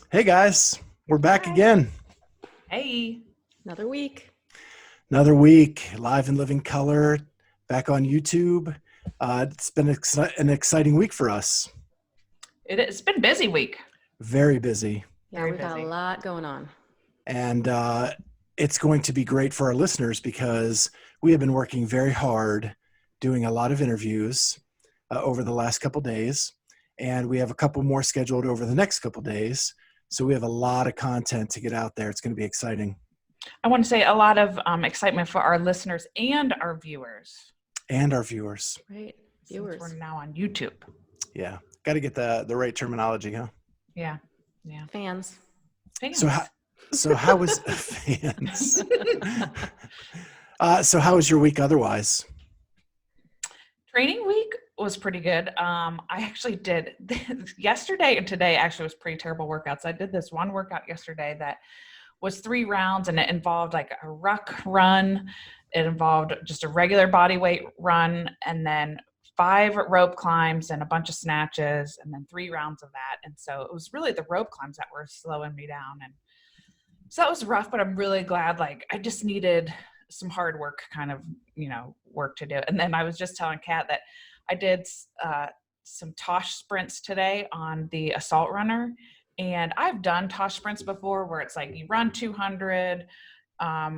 Hey guys, we're back Hi. again. Hey. Another week. Another week, live in living color, back on YouTube. It's been an exciting week for us. It's been a busy week. Very busy. Yeah, Very we've got a busy. lot going on. And it's going to be great for our listeners because we have been working very hard doing a lot of interviews over the last couple days. And we have a couple more scheduled over the next couple days. So we have a lot of content to get out there. It's going to be exciting. I want to say a lot of excitement for our listeners and our viewers. And our viewers. Right. Since Viewers. we're now on YouTube. Yeah. Got to get the right terminology, huh? Yeah. Fans. Fans. So how was fans? So how was your week otherwise? Training week was pretty good. I actually did yesterday and today actually was pretty terrible workouts. I did this one workout yesterday that was 3 rounds and it involved like a ruck run. It involved just a regular body weight run and then 5 rope climbs and a bunch of snatches and then 3 rounds of that. And so it was really the rope climbs that were slowing me down. And so that was rough, but I'm really glad. Like I just needed some hard work kind of, work to do. And then I was just telling Kat that I did some Tosh sprints today on the assault runner. And I've done Tosh sprints before where it's like you run 200,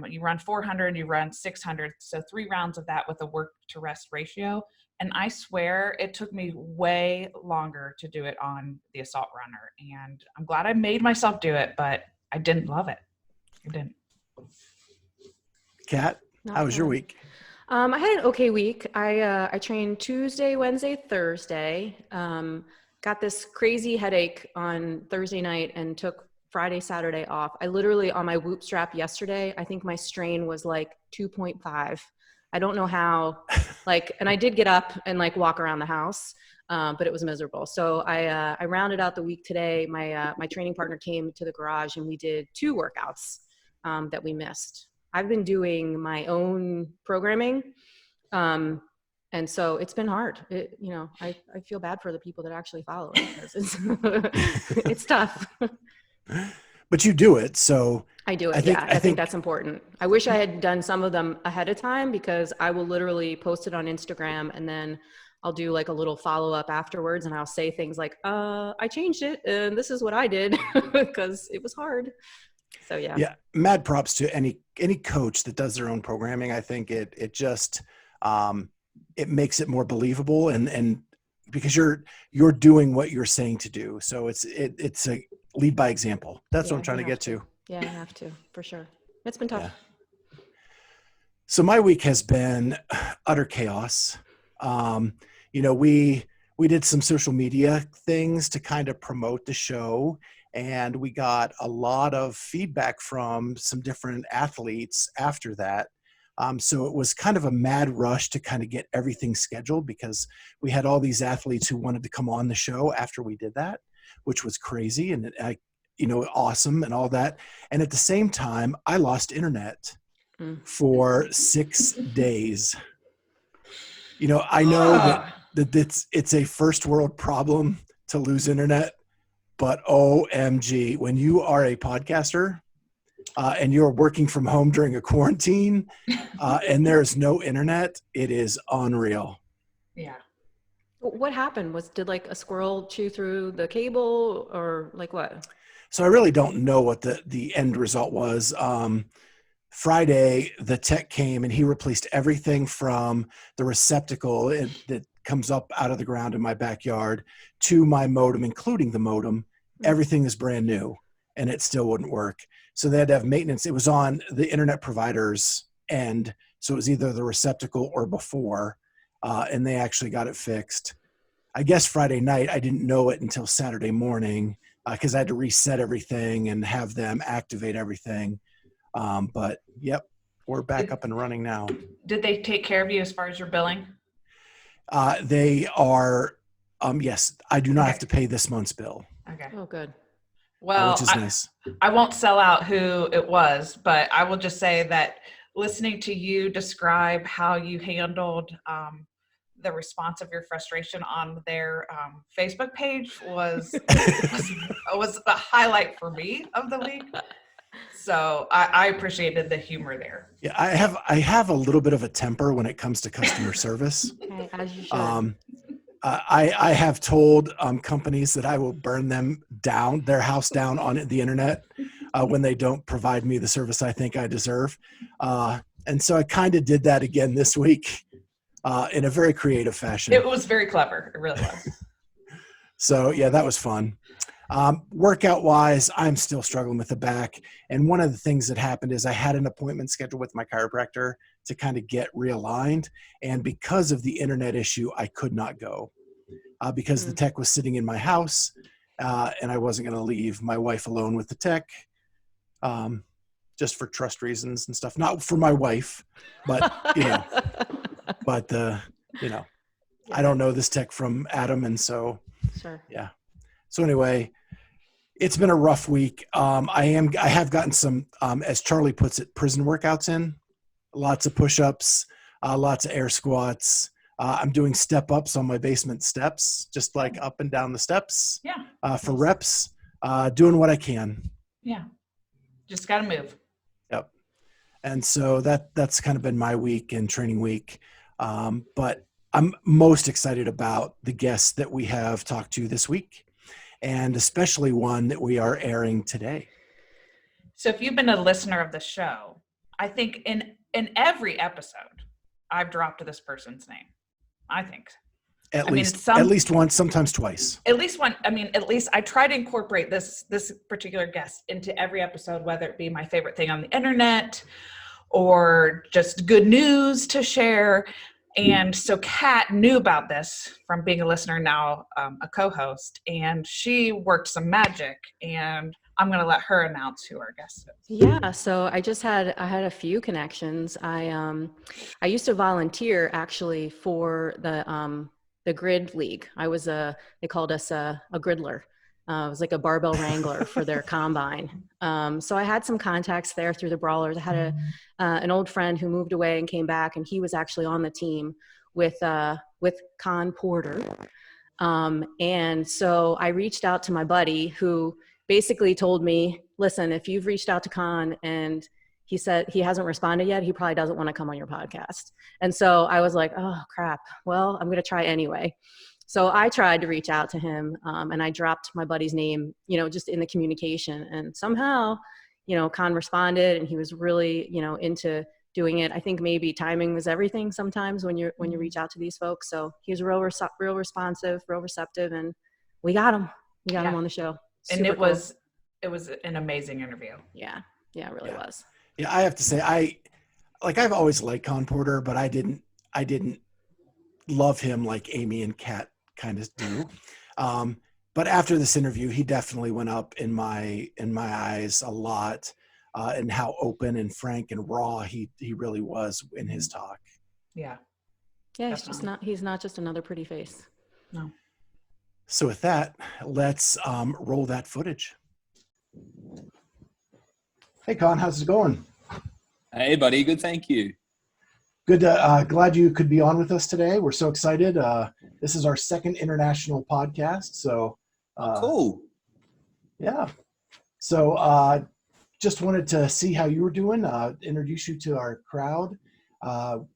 you run 400, you run 600. So 3 rounds of that with a work to rest ratio. And I swear it took me way longer to do it on the assault runner. And I'm glad I made myself do it, but I didn't love it. I didn't. Kat, how was your week? I had an okay week. I trained Tuesday, Wednesday, Thursday. Got this crazy headache on Thursday night and took Friday, Saturday off. I literally on my Whoop strap yesterday, I think my strain was like 2.5. I don't know how, and I did get up and walk around the house, but it was miserable. So I rounded out the week today. My training partner came to the garage and we did 2 workouts that we missed. I've been doing my own programming. And so it's been hard. I feel bad for the people that actually follow it because it's tough. But you do it, so I do it. I think that's important. I wish I had done some of them ahead of time because I will literally post it on Instagram and then I'll do a little follow-up afterwards and I'll say things like, I changed it and this is what I did because it was hard. So yeah. Mad props to any coach that does their own programming. I think it just it makes it more believable and because you're doing what you're saying to do. So it's a lead by example. That's what I'm trying to get to. Yeah, I have to, for sure. It's been tough. Yeah. So my week has been utter chaos. We did some social media things to kind of promote the show. And we got a lot of feedback from some different athletes after that. So it was kind of a mad rush to kind of get everything scheduled because we had all these athletes who wanted to come on the show after we did that, which was crazy and awesome and all that. And at the same time, I lost internet for 6 days. I know that it's a first world problem to lose internet. But OMG, when you are a podcaster and you're working from home during a quarantine and there's no internet, it is unreal. Yeah. What happened? Did a squirrel chew through the cable or what? So I really don't know what the end result was. Friday, the tech came and he replaced everything from the receptacle that comes up out of the ground in my backyard to my modem, including the modem. Everything is brand new and it still wouldn't work. So they had to have maintenance. It was on the internet provider's end. So it was either the receptacle or before, and they actually got it fixed. I guess Friday night, I didn't know it until Saturday morning because I had to reset everything and have them activate everything. But yep, we're back up and running now. Did they take care of you as far as your billing? They are, yes, I do not have to pay this month's bill. Okay. Oh, good. Well, which is nice. I won't sell out who it was, but I will just say that listening to you describe how you handled the response of your frustration on their Facebook page was a highlight for me of the week. So I appreciated the humor there. Yeah, I have a little bit of a temper when it comes to customer service. Okay, as you should. I have told companies that I will burn them down, their house down on the internet when they don't provide me the service I think I deserve. And so I kind of did that again this week in a very creative fashion. It was very clever. It really was. So yeah, that was fun. Workout wise, I'm still struggling with the back. And one of the things that happened is I had an appointment scheduled with my chiropractor to kind of get realigned. And because of the internet issue, I could not go because the tech was sitting in my house and I wasn't going to leave my wife alone with the tech just for trust reasons and stuff. Not for my wife, but, I don't know this tech from Adam. And so, yeah. So anyway, it's been a rough week. I have gotten some, as Charlie puts it, prison workouts in. Lots of push-ups, lots of air squats. I'm doing step-ups on my basement steps, just like up and down the steps. Yeah. For reps, doing what I can. Yeah. Just got to move. Yep. And so that's kind of been my week and training week. But I'm most excited about the guests that we have talked to this week, and especially one that we are airing today. So if you've been a listener of the show, I think in every episode, I've dropped this person's name. I think. At least once, sometimes twice. At least one. I mean, at least I try to incorporate this particular guest into every episode, whether it be my favorite thing on the internet or just good news to share. And so Kat knew about this from being a listener, now a co-host, and she worked some magic, and I'm going to let her announce who our guest is. Yeah, so I had a few connections. I used to volunteer actually for the grid league. They called us a gridler. It was like a barbell wrangler for their combine. So I had some contacts there through the brawlers. I had an old friend who moved away and came back, and he was actually on the team with Con Porter. And so I reached out to my buddy, who basically told me, listen, if you've reached out to Con and he said he hasn't responded yet, he probably doesn't want to come on your podcast. And so I was like, oh crap, well, I'm going to try anyway. So I tried to reach out to him, and I dropped my buddy's name, just in the communication, and somehow, Con responded, and he was really, into doing it. I think maybe timing was everything sometimes when you reach out to these folks. So he was real responsive, real receptive, and we got him. We got him on the show. And it was an amazing interview. Yeah. Yeah, it really was. Yeah. I have to say, I've always liked Con Porter, but I didn't love him like Amy and Kat kind of do. But after this interview, he definitely went up in my eyes a lot, and how open and frank and raw he really was in his talk. Yeah. Yeah. He's not just another pretty face. No. So with that, let's roll that footage. Hey, Con, how's it going? Hey, buddy. Good, thank you. Good. Glad you could be on with us today. We're so excited. This is our second international podcast. So cool. Yeah. So just wanted to see how you were doing, introduce you to our crowd.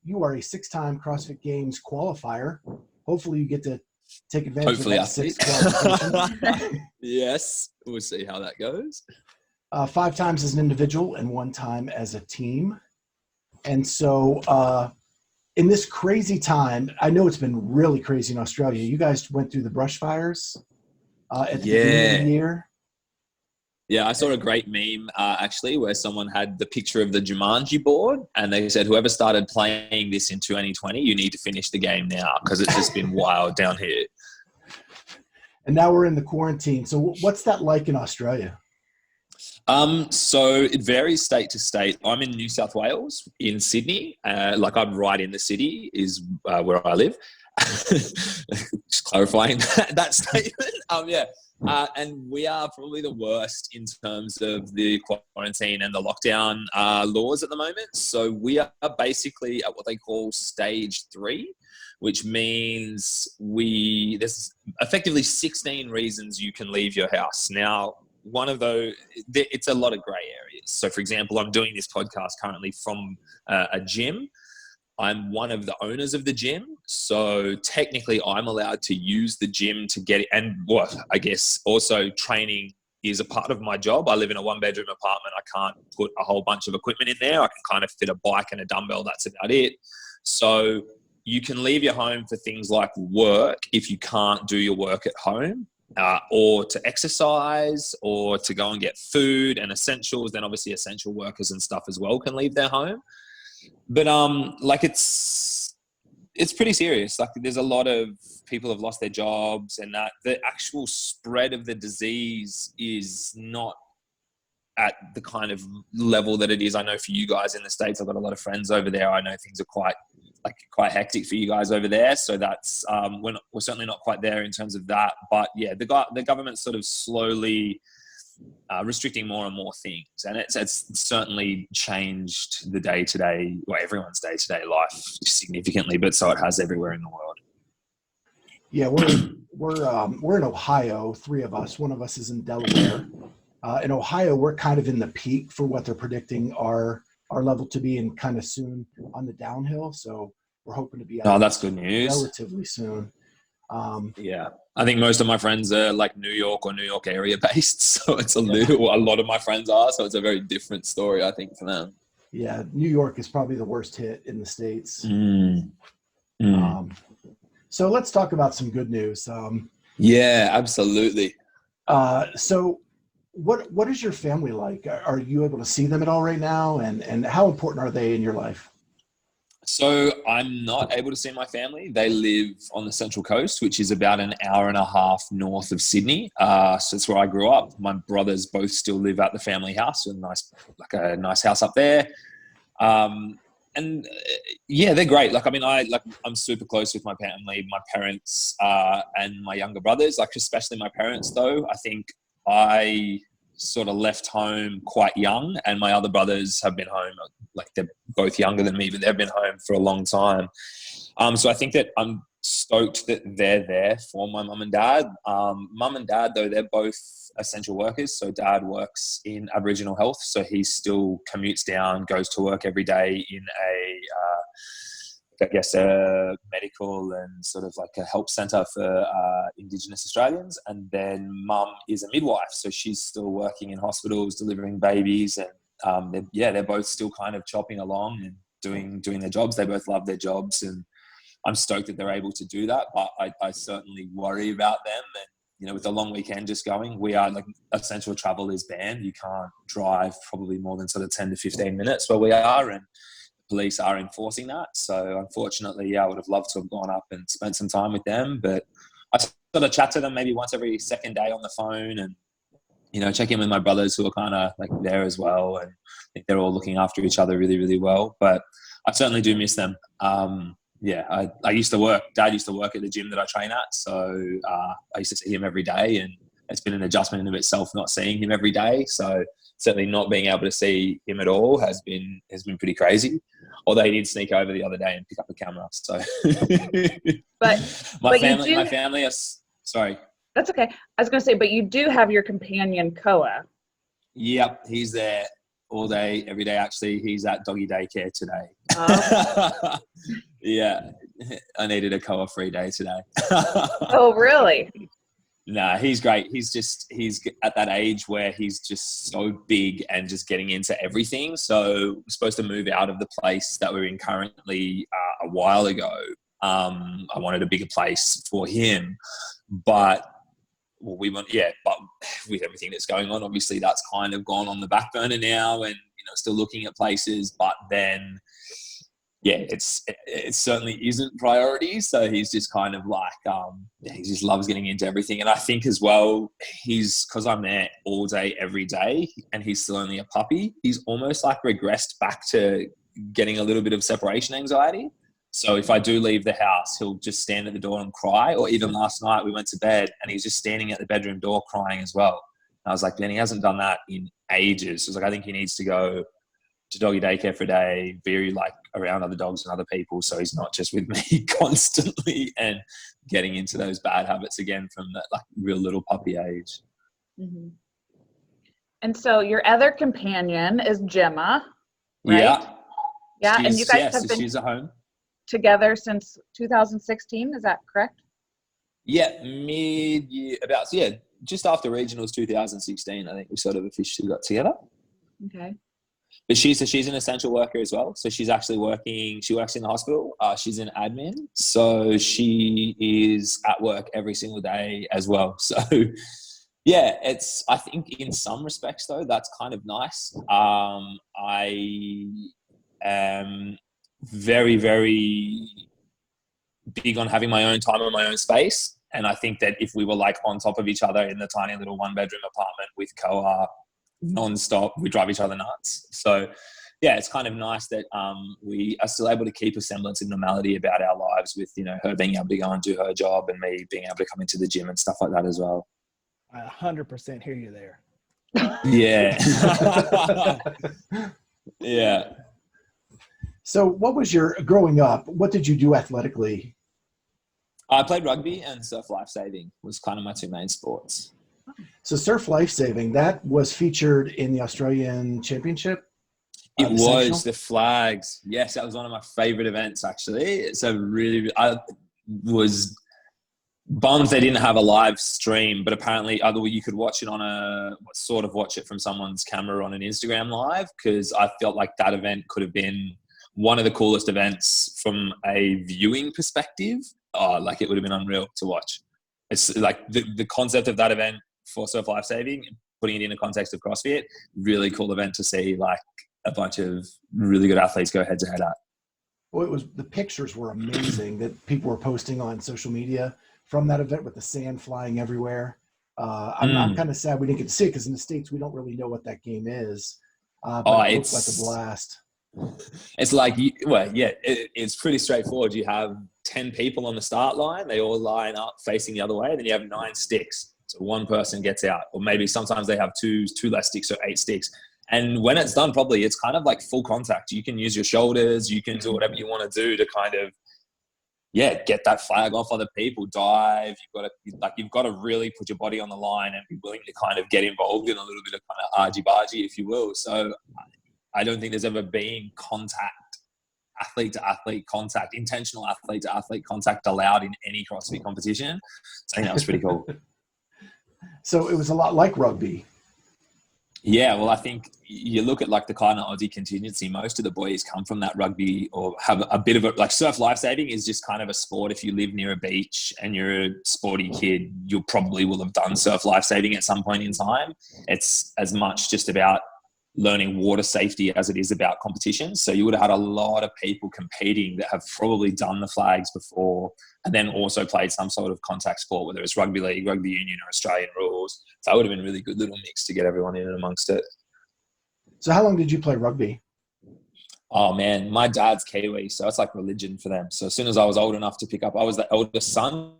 You are a 6-time CrossFit Games qualifier. Hopefully you get to take advantage of that 6th qualification. Yes. We'll see how that goes. 5 times as an individual and 1 time as a team. And so in this crazy time, I know it's been really crazy in Australia. You guys went through the brush fires at the beginning of the year. Yeah, I saw a great meme actually where someone had the picture of the Jumanji board, and they said, whoever started playing this in 2020, you need to finish the game now because it's just been wild down here. And now we're in the quarantine. So what's that like in Australia? So it varies state to state. I'm in New South Wales, in Sydney. Like I'm right in the city is where I live. Just clarifying that statement. Yeah. And we are probably the worst in terms of the quarantine and the lockdown laws at the moment. So we are basically at what they call stage 3, which means there's effectively 16 reasons you can leave your house. Now, one of those, it's a lot of grey areas. So, for example, I'm doing this podcast currently from a gym. I'm one of the owners of the gym. So technically I'm allowed to use the gym to get it. And I guess also training is a part of my job. I live in a 1-bedroom apartment. I can't put a whole bunch of equipment in there. I can kind of fit a bike and a dumbbell. That's about it. So you can leave your home for things like work if you can't do your work at home, or to exercise, or to go and get food and essentials. Then obviously essential workers and stuff as well can leave their home. But like it's pretty serious. Like there's a lot of people have lost their jobs, and that the actual spread of the disease is not at the kind of level that it is. I know for you guys in the States, I've got a lot of friends over there. I know things are quite hectic for you guys over there. So that's we're certainly not quite there in terms of that. But yeah, the government's sort of slowly restricting more and more things, and it's certainly changed the day-to-day, everyone's day-to-day life significantly, but so it has everywhere in the world. Yeah, we're in Ohio, 3 of us. One of us is in Delaware. In Ohio, we're kind of in the peak for what they're predicting our level to be, and kind of soon on the downhill. So we're hoping to be out that's good news. Relatively soon. Yeah, I think most of my friends are like New York or New York area based, so it's a lot of my friends are, so it's a very different story, I think, for them. Yeah, New York is probably the worst hit in the States. So let's talk about some good news. Yeah, absolutely. So what is your family like? Are you able to see them at all right now? And how important are they in your life? So I'm not able to see my family. They live on the Central Coast, which is about an hour and a half north of Sydney. So that's where I grew up. My brothers both still live at the family house, a nice house up there. And yeah, they're great. I'm super close with my family, my parents, and my younger brothers, especially my parents though. I think I sort of left home quite young, and my other brothers have been home, they're both younger than me, but they've been home for a long time. So I think that I'm stoked that they're there for my mum and dad. Mum and dad, though, they're both essential workers. So dad works in Aboriginal health. So he still commutes down, goes to work every day in a medical and sort of like a help centre for Indigenous Australians. And then mum is a midwife. So she's still working in hospitals, delivering babies. And they're both still kind of chopping along and doing their jobs. They both love their jobs. And I'm stoked that they're able to do that. But I certainly worry about them. And, with the long weekend just going, we are essential travel is banned. You can't drive probably more than sort of 10 to 15 minutes where we are. And police are enforcing that. So unfortunately, I would have loved to have gone up and spent some time with them, but I sort of chat to them maybe once every second day on the phone, and check in with my brothers who are kind of there as well, and I think they're all looking after each other really, really well. But I certainly do miss them. Dad used to work at the gym that I train at, so I used to see him every day, and it's been an adjustment in of itself not seeing him every day. So certainly not being able to see him at all has been pretty crazy. Although he did sneak over the other day and pick up a camera. So, my family is sorry. That's okay. I was going to say, but you do have your companion Koa. Yep, he's there all day, every day. Actually, he's at doggy daycare today. Oh. Yeah, I needed a Koa free day today. Oh, really? Nah, he's great. He's at that age where he's just so big and just getting into everything. So we're supposed to move out of the place that we're in currently a while ago. I wanted a bigger place for him, but but with everything that's going on, obviously that's kind of gone on the back burner now, and still looking at places, but then it certainly isn't priority. So he's just kind of he just loves getting into everything. And I think as well, because I'm there all day, every day, and he's still only a puppy, he's almost regressed back to getting a little bit of separation anxiety. So if I do leave the house, he'll just stand at the door and cry. Or even last night we went to bed and he's just standing at the bedroom door crying as well. And I was like, Ben, he hasn't done that in ages. So I was like, I think he needs to go to doggy daycare for a day, be like around other dogs and other people. So he's not just with me constantly and getting into those bad habits again from that like real little puppy age. Mm-hmm. And so your other companion is Gemma, right? Yeah. And you guys have been she's at home together since 2016. Is that correct? Yeah, mid-year, just after regionals 2016, I think we sort of officially got together. Okay. But she's an essential worker as well. So she's actually she works in the hospital. She's in admin. So she is at work every single day as well. So yeah, I think in some respects though, that's kind of nice. I am very, very big on having my own time and my own space. And I think that if we were like on top of each other in the tiny little 1-bedroom apartment with co-op non-stop, we drive each other nuts. So yeah, it's kind of nice that we are still able to keep a semblance of normality about our lives with, you know, her being able to go and do her job and me being able to come into the gym and stuff like that as well. I 100% hear you there. Yeah. Yeah. So what was growing up, what did you do athletically? I played rugby and surf lifesaving was kind of my two main sports. So surf lifesaving, that was featured in the Australian Championship? It was the flags. Yes, that was one of my favorite events actually. It's I was bummed they didn't have a live stream, but apparently you could watch it watch it from someone's camera on an Instagram live, because I felt like that event could have been one of the coolest events from a viewing perspective. Like it would have been unreal to watch. It's like the concept of that event for surf lifesaving, putting it in the context of CrossFit, really cool event to see like a bunch of really good athletes go head to head at. Well, the pictures were amazing that people were posting on social media from that event with the sand flying everywhere. I'm kind of sad we didn't get to see it, because in the States, we don't really know what that game is. But it looks like a blast. It's like, it's pretty straightforward. You have 10 people on the start line. They all line up facing the other way. And then you have 9 sticks. So one person gets out. Or maybe sometimes they have two less sticks, so 8 sticks. And when it's done properly, it's kind of like full contact. You can use your shoulders. You can do whatever you want to do to kind of, get that flag off other people, dive. You've got to really put your body on the line and be willing to kind of get involved in a little bit of kind of argy-bargy, if you will. So I don't think there's ever been athlete-to-athlete contact, intentional athlete-to-athlete contact allowed in any CrossFit competition. So I think that was pretty cool. So it was a lot like rugby. Yeah, well, I think you look at like the kind of Aussie contingency, most of the boys come from that rugby or have a bit of it. Like surf lifesaving is just kind of a sport. If you live near a beach and you're a sporty kid, you probably will have done surf lifesaving at some point in time. It's as much just about learning water safety as it is about competition. So you would have had a lot of people competing that have probably done the flags before and then also played some sort of contact sport, whether it's rugby league, rugby union, or Australian rules. So that would have been a really good little mix to get everyone in and amongst it. So how long did you play rugby? Oh man, my dad's Kiwi, so it's like religion for them. So as soon as I was old enough to pick up, I was the eldest son.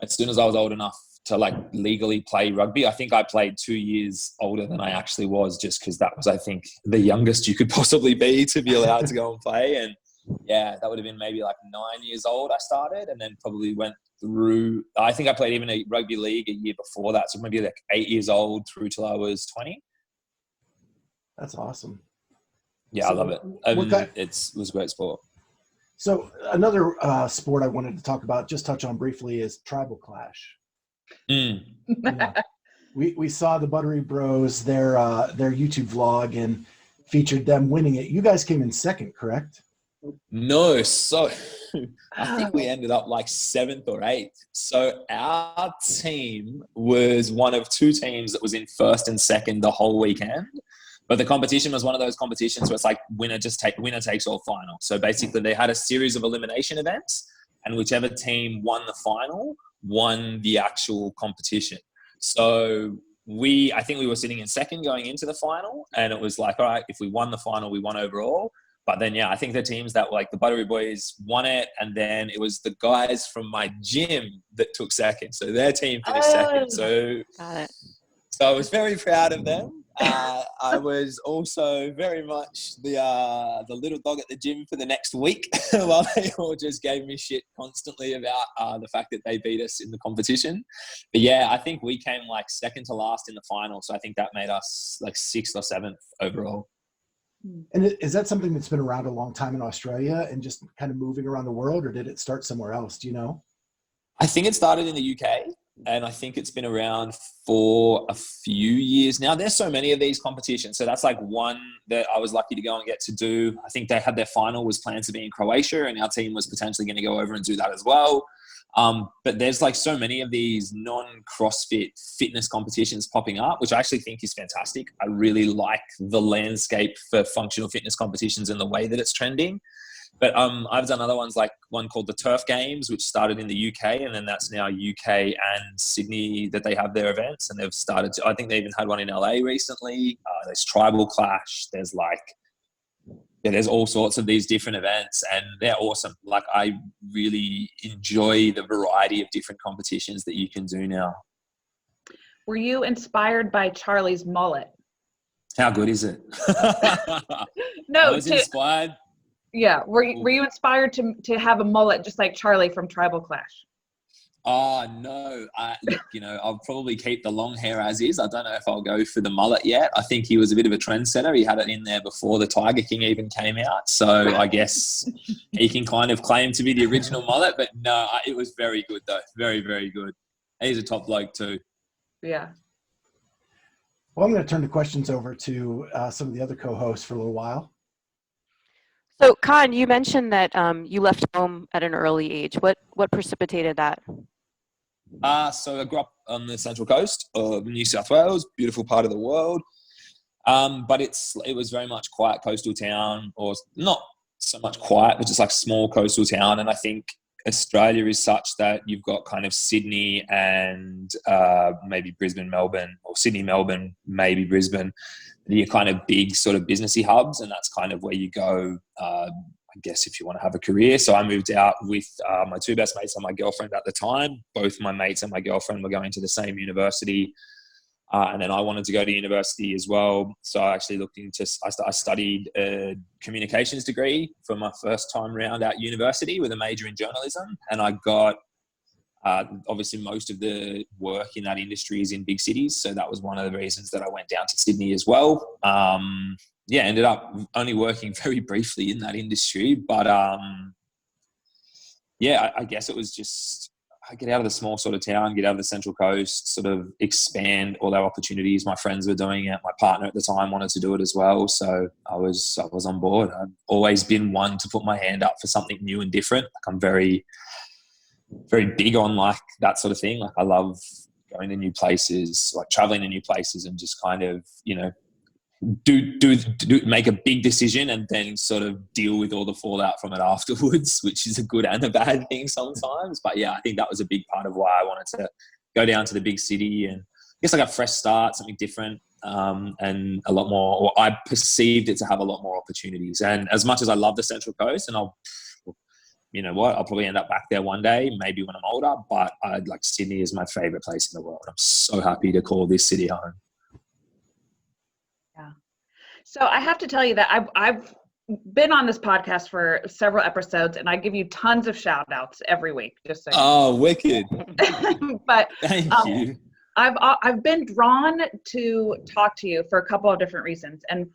As soon as I was old enough to like legally play rugby, I think I played 2 years older than I actually was, just because that was, I think, the youngest you could possibly be to be allowed to go and play. And yeah, that would have been maybe like 9 years old I started, and then probably went through, I think I played even a rugby league a year before that. So maybe like 8 years old through till I was 20. That's awesome. Yeah, So I love it. It was a great sport. So another sport I wanted to talk about, just touch on briefly, is tribal clash. Yeah. We saw the Buttery Bros, their YouTube vlog, and featured them winning it. You guys came in second, correct? No, so I think we ended up like 7th or 8th. So our team was one of 2 teams that was in 1st and 2nd the whole weekend. But the competition was one of those competitions where it's like winner takes all final. So basically they had a series of elimination events, and whichever team won the final won the actual competition. So I think we were sitting in 2nd going into the final, and it was like, all right, if we won the final, we won overall. But then, yeah, I think the teams that were like the Buttery Boys won it. And then it was the guys from my gym that took second. So their team finished second. So Got it. So I was very proud of them. I was also very much the little dog at the gym for the next week while they all just gave me shit constantly about the fact that they beat us in the competition. But yeah, I think we came like second to last in the final. So I think that made us like 6th or 7th overall. And is that something that's been around a long time in Australia and just kind of moving around the world, or did it start somewhere else? Do you know? I think it started in the UK, and I think it's been around for a few years now. There's so many of these competitions. So that's like one that I was lucky to go and get to do. I think they had their final was planned to be in Croatia, and our team was potentially going to go over and do that as well. But there's like so many of these non-CrossFit fitness competitions popping up, which I actually think is fantastic. I really like the landscape for functional fitness competitions and the way that it's trending. But I've done other ones, like one called the Turf Games, which started in the UK, and then that's now UK and Sydney that they have their events. And they've started to, I think they even had one in LA recently. There's Tribal Clash. There's there's all sorts of these different events, and they're awesome. Like, I really enjoy the variety of different competitions that you can do now. Were you inspired by Charlie's mullet? How good is it? No, I was inspired. Yeah. Were you inspired to have a mullet just like Charlie from Tribal Clash? Oh, no. Look, I'll probably keep the long hair as is. I don't know if I'll go for the mullet yet. I think he was a bit of a trendsetter. He had it in there before the Tiger King even came out. So I guess he can kind of claim to be the original mullet. But no, it was very good, though. Very, very good. He's a top bloke, too. Yeah. Well, I'm going to turn the questions over to some of the other co-hosts for a little while. So, Khan, you mentioned that you left home at an early age. What precipitated that? So I grew up on the Central Coast of New South Wales, beautiful part of the world. But it was very much quiet coastal town, or not so much quiet, but just like small coastal town. And I think Australia is such that you've got kind of Sydney and maybe Brisbane, Melbourne, or Sydney, Melbourne, maybe Brisbane. Your kind of big sort of businessy hubs, and that's kind of where you go, I guess, if you want to have a career. So I moved out with my two best mates and my girlfriend at the time. Both my mates and my girlfriend were going to the same university, and then I wanted to go to university as well. So I actually I studied a communications degree for my first time round at university with a major in journalism, and I got obviously most of the work in that industry is in big cities. So that was one of the reasons that I went down to Sydney as well. Ended up only working very briefly in that industry. But I guess it was just, I get out of the small sort of town, get out of the Central Coast, sort of expand all our opportunities. My friends were doing it. My partner at the time wanted to do it as well. So I was on board. I've always been one to put my hand up for something new and different. Like, I'm very, very big on like that sort of thing. Like, I love going to new places, like traveling to new places, and just kind of, make a big decision and then sort of deal with all the fallout from it afterwards, which is a good and a bad thing sometimes. But yeah, I think that was a big part of why I wanted to go down to the big city, and I guess like a fresh start, something different, and a lot more, or I perceived it to have a lot more opportunities. And as much as I love the Central Coast, and I'll probably end up back there one day, maybe when I'm older, but Sydney is my favorite place in the world. I'm so happy to call this city home. Yeah. So I have to tell you that I've been on this podcast for several episodes, and I give you tons of shout outs every week. Just so Oh, wicked. But Thank you. I've been drawn to talk to you for a couple of different reasons. And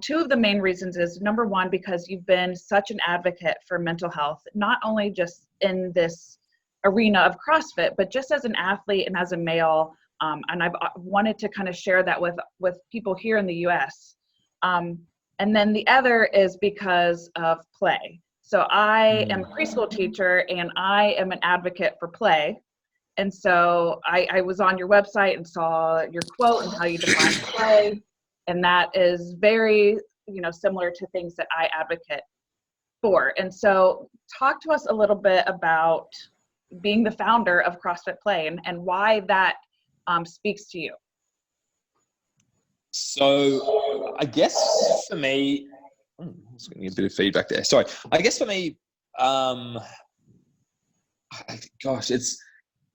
two of the main reasons is, number one, because you've been such an advocate for mental health, not only just in this arena of CrossFit, but just as an athlete and as a male. And I've wanted to kind of share that with people here in the US. And then the other is because of play. So I am a preschool teacher, and I am an advocate for play. And so I was on your website and saw your quote and how you define play. And that is very, similar to things that I advocate for. And so talk to us a little bit about being the founder of CrossFit Play and why that speaks to you. So I guess for me, I was going to get a bit of feedback there. Sorry. I guess for me, gosh, it's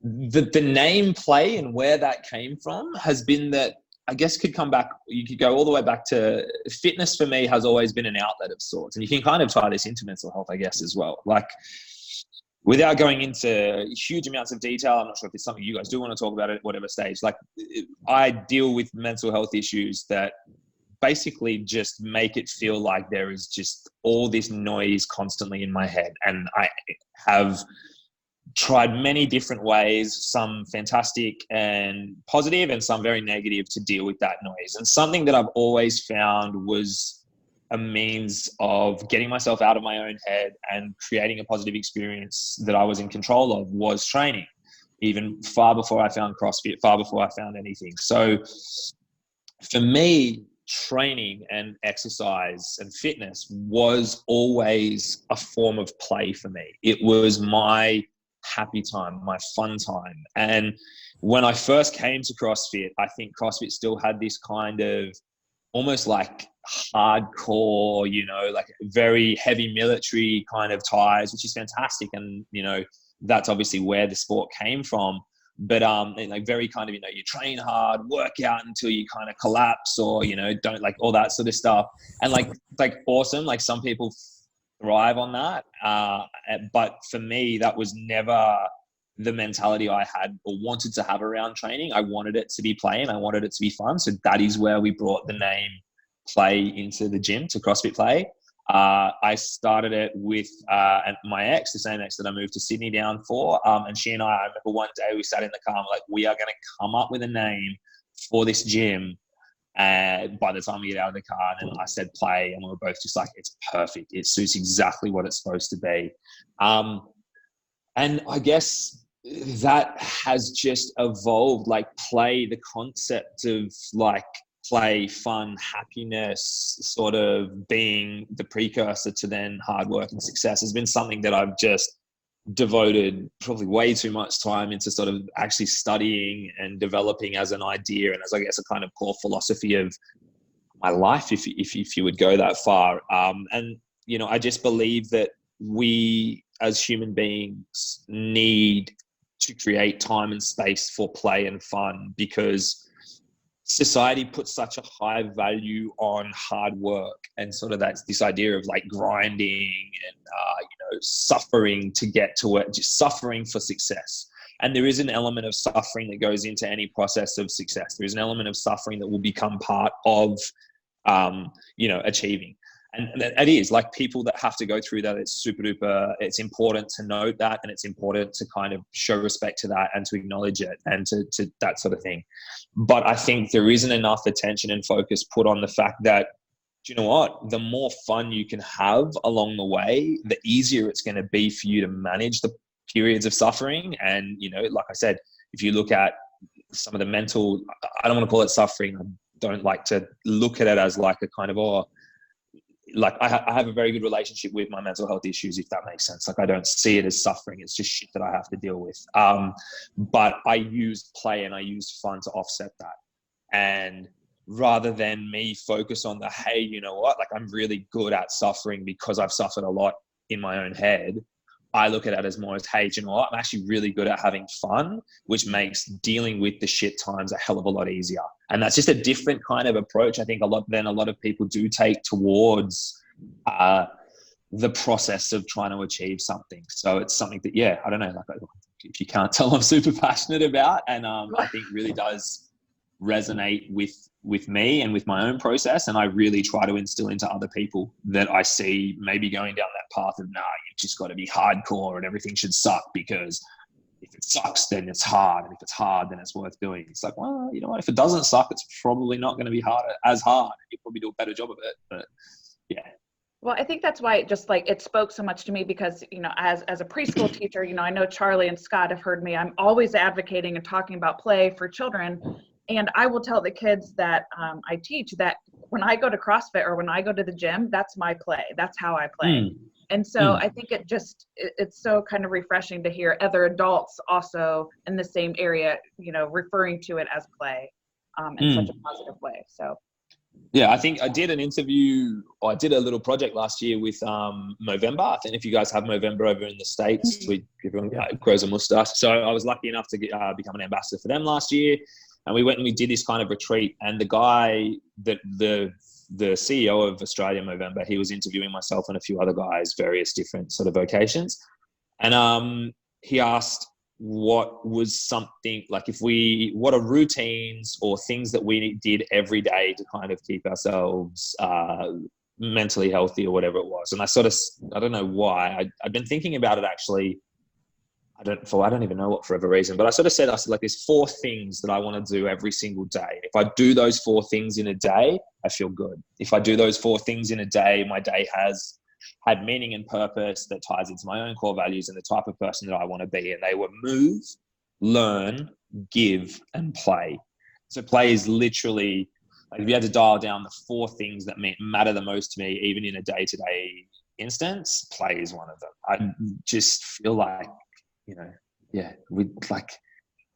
the name play and where that came from has been that, I guess, could come back. You could go all the way back to fitness. For me, has always been an outlet of sorts, and you can kind of tie this into mental health, I guess, as well. Like, without going into huge amounts of detail, I'm not sure if it's something you guys do want to talk about at whatever stage. Like, I deal with mental health issues that basically just make it feel like there is just all this noise constantly in my head, and I have tried many different ways, some fantastic and positive and some very negative, to deal with that noise. And something that I've always found was a means of getting myself out of my own head and creating a positive experience that I was in control of was training, even far before I found CrossFit, far before I found anything. So for me, training and exercise and fitness was always a form of play for me. It was my happy time, my fun time. And when I first came to CrossFit, I think CrossFit still had this kind of almost like hardcore, like very heavy military kind of ties, which is fantastic. And, that's obviously where the sport came from. But like very kind of, you train hard, work out until you kind of collapse, or, don't, like all that sort of stuff. And like awesome. Like some people thrive on that. But for me, that was never the mentality I had or wanted to have around training. I wanted it to be play and I wanted it to be fun. So that is where we brought the name play into the gym, to CrossFit Play. I started it with my ex, the same ex that I moved to Sydney down for. And she and I remember one day we sat in the car and we're like, we are going to come up with a name for this gym. And by the time we get out of the car, and then I said play, and we were both just like, it's perfect. It suits exactly what it's supposed to be. And I guess that has just evolved, like play, the concept of like play, fun, happiness, sort of being the precursor to then hard work and success, has been something that I've just devoted probably way too much time into sort of actually studying and developing as an idea and as, I guess, a kind of core philosophy of my life, if you would go that far. And, I just believe that we as human beings need to create time and space for play and fun, because society puts such a high value on hard work and sort of that's this idea of like grinding and suffering to get to it, just suffering for success. And there is an element of suffering that goes into any process of success. There is an element of suffering that will become part of achieving. And it is like people that have to go through that. It's super duper. It's important to note that, and it's important to kind of show respect to that and to acknowledge it and to that sort of thing. But I think there isn't enough attention and focus put on the fact that, do you know what? The more fun you can have along the way, the easier it's going to be for you to manage the periods of suffering. And, like I said, if you look at some of the mental, I don't want to call it suffering. I don't like to look at it as like a kind of, like I have a very good relationship with my mental health issues, if that makes sense. Like I don't see it as suffering. It's just shit that I have to deal with. But I use play and I use fun to offset that. And rather than me focus on the, hey, you know what? Like I'm really good at suffering because I've suffered a lot in my own head. I look at it as more as, hey, do you know what? I'm actually really good at having fun, which makes dealing with the shit times a hell of a lot easier. And that's just a different kind of approach, I think, a lot of people do take towards the process of trying to achieve something. So it's something that, yeah, I don't know, like if you can't tell, I'm super passionate about, and I think really does resonate with me and with my own process. And I really try to instill into other people that I see maybe going down that path of, you've just got to be hardcore and everything should suck, because if it sucks, then it's hard. And if it's hard, then it's worth doing. It's like, well, you know what? If it doesn't suck, it's probably not going to be as hard. You'll probably do a better job of it. But yeah. Well, I think that's why it spoke so much to me, because, as a preschool teacher, I know Charlie and Scott have heard me. I'm always advocating and talking about play for children. And I will tell the kids that I teach that when I go to CrossFit or when I go to the gym, that's my play. That's how I play. And so I think it's so kind of refreshing to hear other adults also in the same area, referring to it as play in such a positive way. So Yeah, I think I did an interview, or I did a little project last year with Movember. I think if you guys have Movember over in the States, everyone grows a mustache. So I was lucky enough to become an ambassador for them last year. And we went and we did this kind of retreat. And the guy, the CEO of Australia Movember, he was interviewing myself and a few other guys, various different sort of vocations. And he asked, what was something like what are routines or things that we did every day to kind of keep ourselves mentally healthy or whatever it was. And I don't know why I've been thinking about it actually. I don't even know what for whatever reason, but I said, like, there's 4 things that I want to do every single day. If I do those 4 things in a day, I feel good. If I do those 4 things in a day, my day has had meaning and purpose that ties into my own core values and the type of person that I want to be. And they were move, learn, give, and play. So play is literally, like, if you had to dial down the 4 things that matter the most to me, even in a day-to-day instance, play is one of them. I just feel like,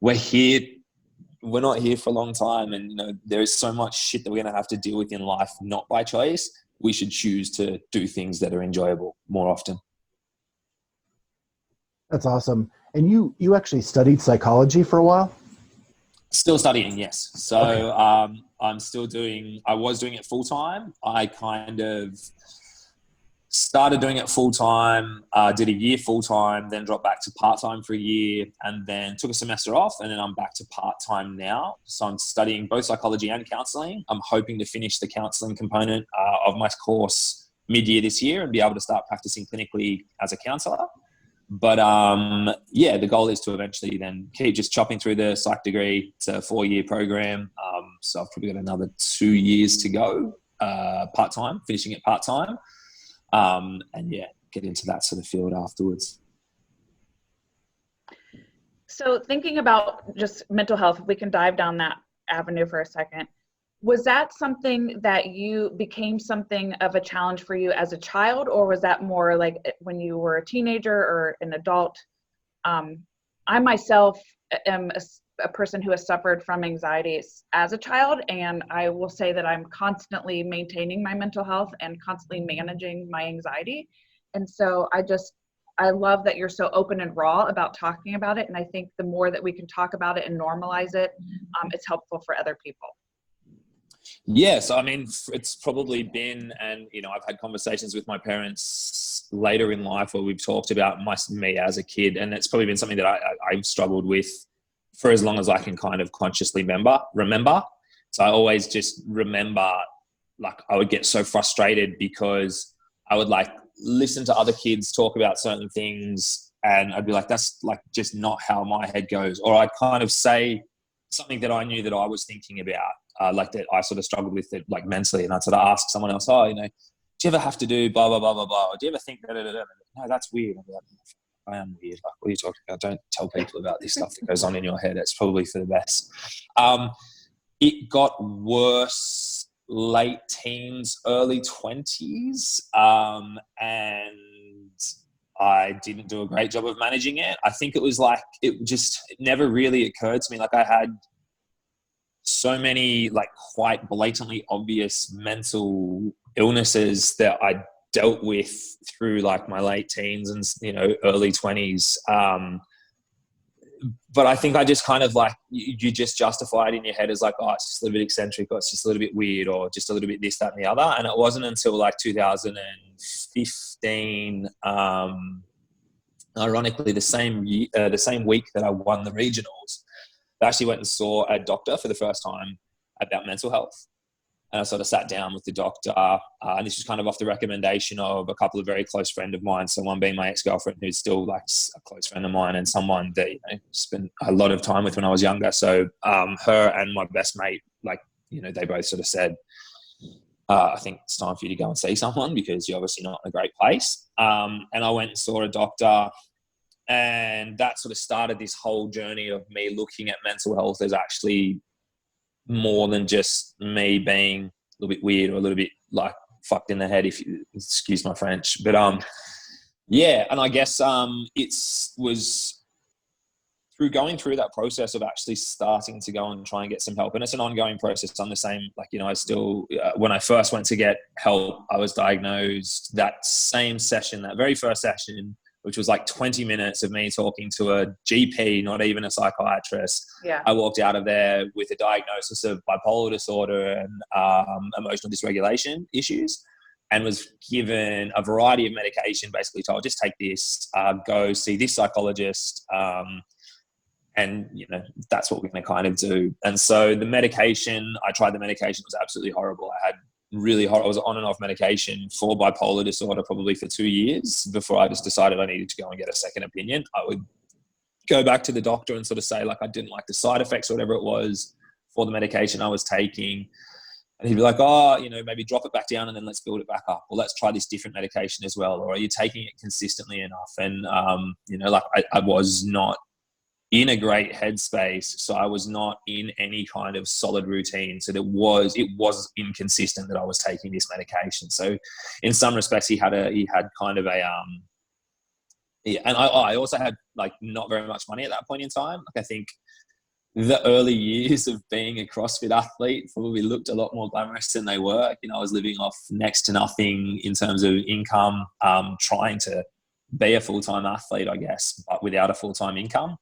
we're here. We're not here for a long time. And, there is so much shit that we're going to have to deal with in life, not by choice. We should choose to do things that are enjoyable more often. That's awesome. And you actually studied psychology for a while? Still studying, yes. So okay. I was doing it full time. I kind of started doing it full time, did a year full time, then dropped back to part time for a year, and then took a semester off, and then I'm back to part time now. So I'm studying both psychology and counselling. I'm hoping to finish the counselling component of my course mid-year this year and be able to start practicing clinically as a counsellor. But the goal is to eventually then keep just chopping through the psych degree. It's a 4-year program, so I've probably got another 2 years to go part time, finishing it part time. Get into that sort of field afterwards. So thinking about just mental health, if we can dive down that avenue for a second, was that something that you became something of a challenge for you as a child, or was that more like when you were a teenager or an adult? I myself am a person who has suffered from anxiety as a child, and I will say that I'm constantly maintaining my mental health and constantly managing my anxiety. And so I love that you're so open and raw about talking about it. And I think the more that we can talk about it and normalize it, it's helpful for other people. Yes, I mean, it's probably been, and I've had conversations with my parents later in life where we've talked about me as a kid, and it's probably been something that I've struggled with for as long as I can kind of consciously remember. So I always just remember, like, I would get so frustrated because I would listen to other kids talk about certain things, and I'd be like, that's just not how my head goes. Or I'd kind of say something that I knew that I was thinking about, that I sort of struggled with it, mentally. And I'd sort of ask someone else, do you ever have to do blah, blah, blah, blah, blah? Or do you ever think that? No, that's weird. I'd be like, I am weird. Like, what are you talking about? Don't tell people about this stuff that goes on in your head. It's probably for the best. It got worse late teens, early 20s. And I didn't do a great job of managing it. I think it never really occurred to me. I had so many quite blatantly obvious mental illnesses that I dealt with through my late teens and early 20s. But I think I just kind of you just justify it in your head as it's just a little bit eccentric, or it's just a little bit weird, or just a little bit this, that, and the other. And it wasn't until 2015, ironically, the same week that I won the regionals, I actually went and saw a doctor for the first time about mental health. And I sort of sat down with the doctor, and this was kind of off the recommendation of a couple of very close friends of mine. So one being my ex-girlfriend, who's still a close friend of mine, and someone that spent a lot of time with when I was younger. So her and my best mate, they both sort of said, I think it's time for you to go and see someone because you're obviously not in a great place. And I went and saw a doctor. And that sort of started this whole journey of me looking at mental health as actually more than just me being a little bit weird or a little bit fucked in the head, if you excuse my French. But and I guess it was through going through that process of actually starting to go and try and get some help, and it's an ongoing process. I'm the same, like, I still, when I first went to get help, I was diagnosed that same session, that very first session, which was like 20 minutes of me talking to a GP, not even a psychiatrist. Yeah. I walked out of there with a diagnosis of bipolar disorder and emotional dysregulation issues, and was given a variety of medication, basically told, just take this, go see this psychologist, and, that's what we're going to kind of do. And so the medication, I tried the medication, it was absolutely horrible. I was on and off medication for bipolar disorder probably for 2 years before I just decided I needed to go and get a second opinion. I would go back to the doctor and sort of say, like, I didn't like the side effects or whatever it was for the medication I was taking. And he'd be like, oh, maybe drop it back down and then let's build it back up. Or let's try this different medication as well. Or are you taking it consistently enough? And, I was not in a great headspace. So I was not in any kind of solid routine. So it was inconsistent that I was taking this medication. So in some respects, he had kind of a, and I also had like not very much money at that point in time. Like, I think the early years of being a CrossFit athlete probably looked a lot more glamorous than they were. I was living off next to nothing in terms of income, trying to be a full-time athlete, I guess, but without a full-time income.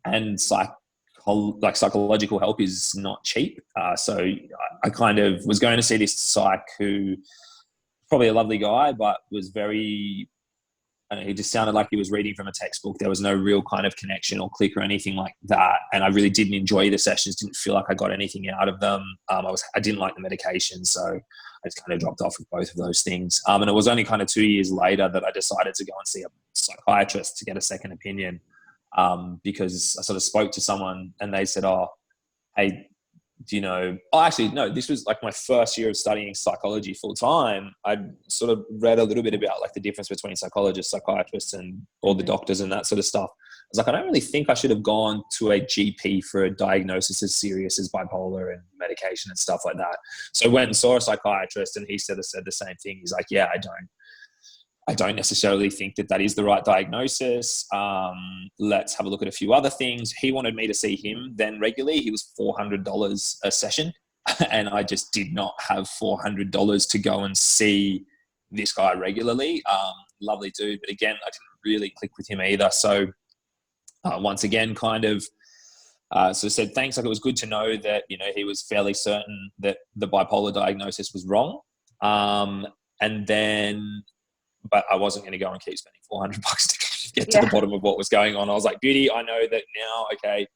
And psychological help is not cheap. So I kind of was going to see this psych who, probably a lovely guy, but was very, he just sounded like he was reading from a textbook. There was no real kind of connection or click or anything like that. And I really didn't enjoy the sessions, didn't feel like I got anything out of them. I didn't like the medication. So I just kind of dropped off with both of those things. And it was only kind of 2 years later that I decided to go and see a psychiatrist to get a second opinion, because I sort of spoke to someone and they said, oh, hey, actually, no, this was like my first year of studying psychology full time. I'd sort of read a little bit about like the difference between psychologists, psychiatrists, and all the doctors and that sort of stuff. I was like, I don't really think I should have gone to a GP for a diagnosis as serious as bipolar and medication and stuff like that. So I went and saw a psychiatrist, and he said the same thing. He's like, yeah, I don't necessarily think that is the right diagnosis. Let's have a look at a few other things. He wanted me to see him then regularly. He was $400 a session. And I just did not have $400 to go and see this guy regularly. Lovely dude. But again, I didn't really click with him either. So once again, kind of, so said, thanks. Like, it was good to know that, he was fairly certain that the bipolar diagnosis was wrong. But I wasn't going to go and keep spending $400 to get to the bottom of what was going on. I was like, beauty, I know that now. Okay,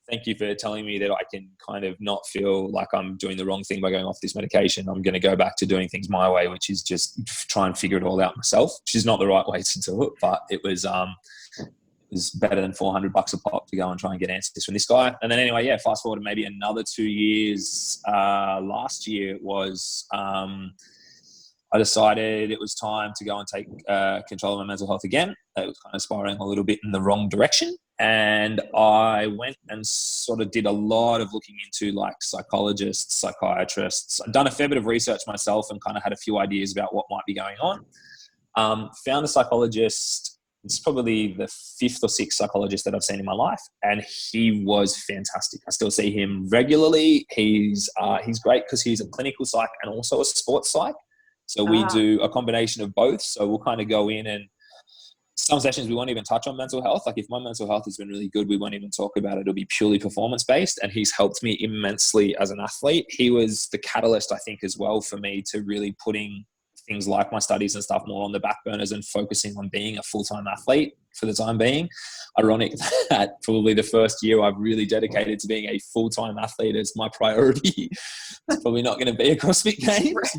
thank you for telling me that I can kind of not feel like I'm doing the wrong thing by going off this medication. I'm going to go back to doing things my way, which is just try and figure it all out myself, which is not the right way to do it, but it was better than $400 a pop to go and try and get answers from this guy. And then anyway, fast forward to maybe another 2 years. Last year was, I decided it was time to go and take control of my mental health again. It was kind of spiraling a little bit in the wrong direction. And I went and sort of did a lot of looking into like psychologists, psychiatrists. I'd done a fair bit of research myself and kind of had a few ideas about what might be going on. Found a psychologist. It's probably the 5th or 6th psychologist that I've seen in my life. And he was fantastic. I still see him regularly. He's great because he's a clinical psych and also a sports psych. So we do a combination of both. So we'll kind of go in, and some sessions we won't even touch on mental health. Like, if my mental health has been really good, we won't even talk about it. It'll be purely performance based. And he's helped me immensely as an athlete. He was the catalyst, I think, as well for me to really putting things like my studies and stuff more on the back burners and focusing on being a full-time athlete for the time being. Ironic that probably the first year I've really dedicated to being a full-time athlete as my priority. It's probably not going to be a CrossFit Games,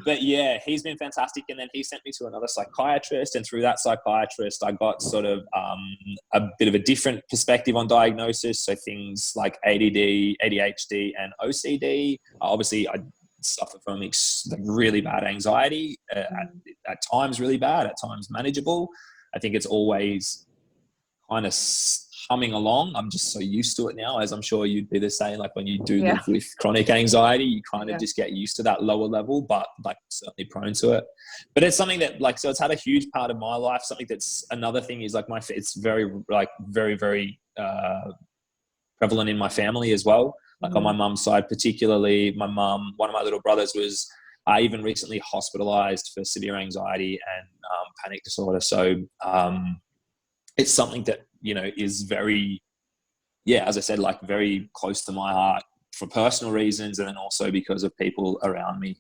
but yeah, he's been fantastic. And then he sent me to another psychiatrist, and through that psychiatrist, I got sort of a bit of a different perspective on diagnosis. So things like ADD, ADHD, and OCD. Obviously, I suffer from really bad anxiety, at times really bad, at times manageable. I think it's always kind of humming along. I'm just so used to it now, as I'm sure you'd be the same. Like when you do Yeah. live with chronic anxiety, you kind of just get used to that lower level, but like certainly prone to it. But it's something that like, so it's had a huge part of my life. Something that's another thing is like it's very, very prevalent in my family as well. Like on my mum's side, particularly my mum, one of my little brothers was even recently hospitalized for severe anxiety and panic disorder. So it's something that, you know, is very, as I said, like very close to my heart for personal reasons, and then also because of people around me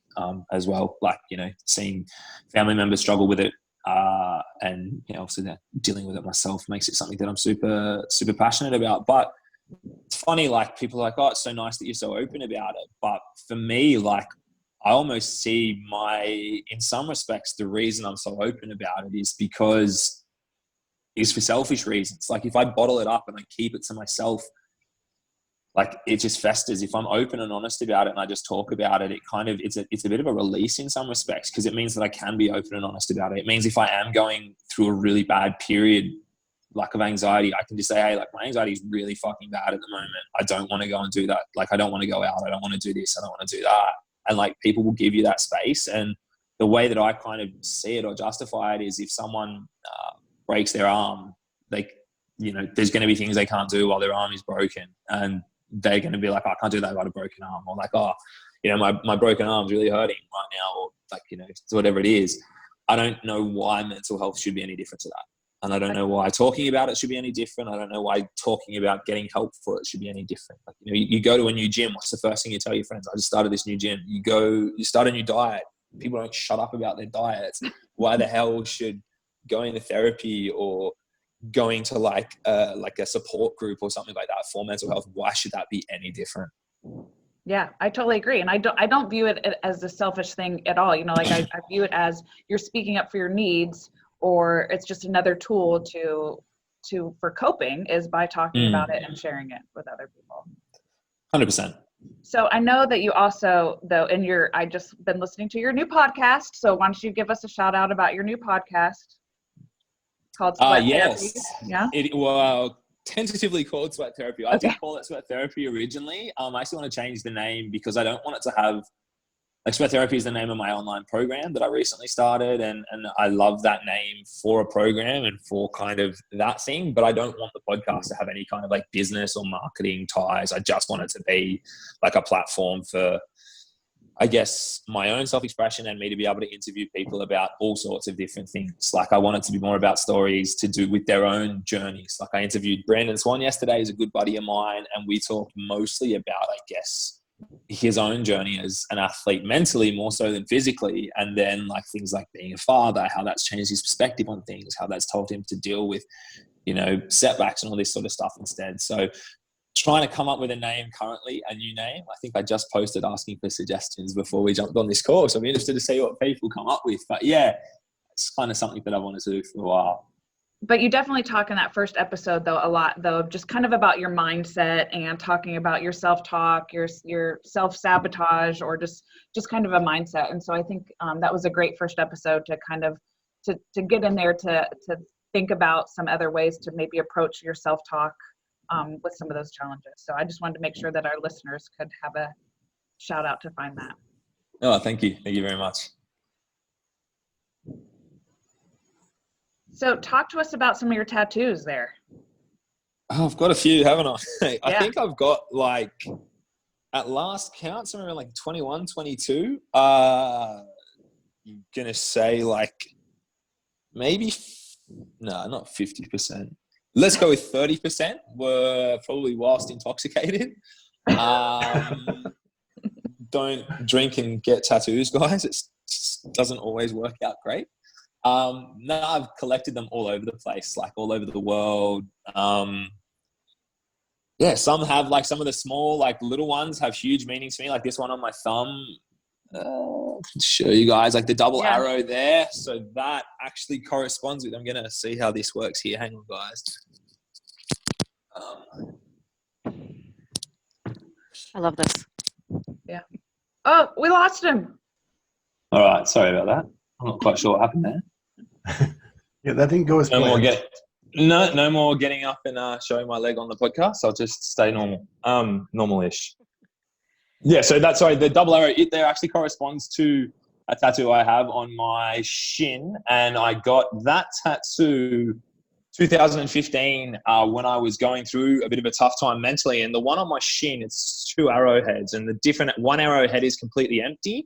as well. Like, you know, seeing family members struggle with it and, you know, obviously dealing with it myself makes it something that I'm super, super passionate about. But it's funny, like people are like, oh, it's so nice that you're so open about it. But for me, like I almost see in some respects, the reason I'm so open about it is for selfish reasons. Like if I bottle it up and I keep it to myself, like it just festers. If I'm open and honest about it and I just talk about it, it's a bit of a release in some respects, because it means that I can be open and honest about it. It means if I am going through a really bad period, like of anxiety, I can just say, hey, like my anxiety is really fucking bad at the moment. I don't want to go and do that. Like I don't want to go out. I don't want to do this. I don't want to do that. And like people will give you that space. And the way that I kind of see it or justify it is if someone breaks their arm, you know, there's going to be things they can't do while their arm is broken, and they're going to be like, oh, I can't do that without a broken arm, or like, oh, you know, my broken arm's really hurting right now, or like, you know, whatever it is. I don't know why mental health should be any different to that. And I don't know why talking about it should be any different. I don't know why talking about getting help for it should be any different. Like, you know, you go to a new gym. What's the first thing you tell your friends? I just started this new gym. You start a new diet. People don't shut up about their diets. Why the hell should going to therapy or going to like a support group or something like that for mental health, why should that be any different? Yeah, I totally agree. And I don't view it as a selfish thing at all. You know, like I view it as you're speaking up for your needs, or it's just another tool for coping is by talking about it and sharing it with other people. 100%. So I know that you also, though, I just been listening to your new podcast. So why don't you give us a shout out about your new podcast called Sweat Therapy? Yeah. Well, tentatively called Sweat Therapy. I did call it Sweat Therapy originally. I still want to change the name because I don't want it to have, like, Sweat Therapy is the name of my online program that I recently started, and I love that name for a program and for kind of that thing, but I don't want the podcast to have any kind of like business or marketing ties. I just want it to be like a platform for, I guess, my own self-expression and me to be able to interview people about all sorts of different things. Like I want it to be more about stories to do with their own journeys. Like I interviewed Brandon Swan yesterday, he's a good buddy of mine, and we talked mostly about, I guess, his own journey as an athlete, mentally more so than physically, and then like things like being a father, how that's changed his perspective on things, how that's told him to deal with, you know, setbacks and all this sort of stuff instead. So trying to come up with a name currently, a new name. I think I just posted asking for suggestions before we jumped on this call, so I'm interested to see what people come up with. But yeah, it's kind of something that I wanted to do for a while. But you definitely talk in that first episode, though, a lot, though, just kind of about your mindset and talking about your self-talk, your self-sabotage, or just kind of a mindset. And so I think that was a great first episode to kind of to get in there to think about some other ways to maybe approach your self-talk with some of those challenges. So I just wanted to make sure that our listeners could have a shout out to find that. Oh, thank you. Thank you very much. So talk to us about some of your tattoos there. Oh, I've got a few, haven't I? I Yeah. think I've got, like, at last count, somewhere around like 21, 22. I'm going to say like maybe, no, not 50%. Let's go with 30% were probably whilst intoxicated. Don't drink and get tattoos, guys. It doesn't always work out great. No, I've collected them all over the place, like all over the world. Yeah, some have, like, some of the small, like, little ones have huge meaning to me. Like this one on my thumb, I'll show you guys, like the double arrow there. So that actually corresponds with, I'm going to see how this works here. Hang on, guys. I love this. Yeah. Oh, we lost him. All right. Sorry about that. I'm not quite sure what happened there. Yeah, that didn't go as No more planned. No more getting up and showing my leg on the podcast. I'll just stay normal, normal-ish. Yeah, so the double arrow, it there actually corresponds to a tattoo I have on my shin, and I got that tattoo 2015 when I was going through a bit of a tough time mentally. And the one on my shin, it's 2 arrowheads, and one arrowhead is completely empty,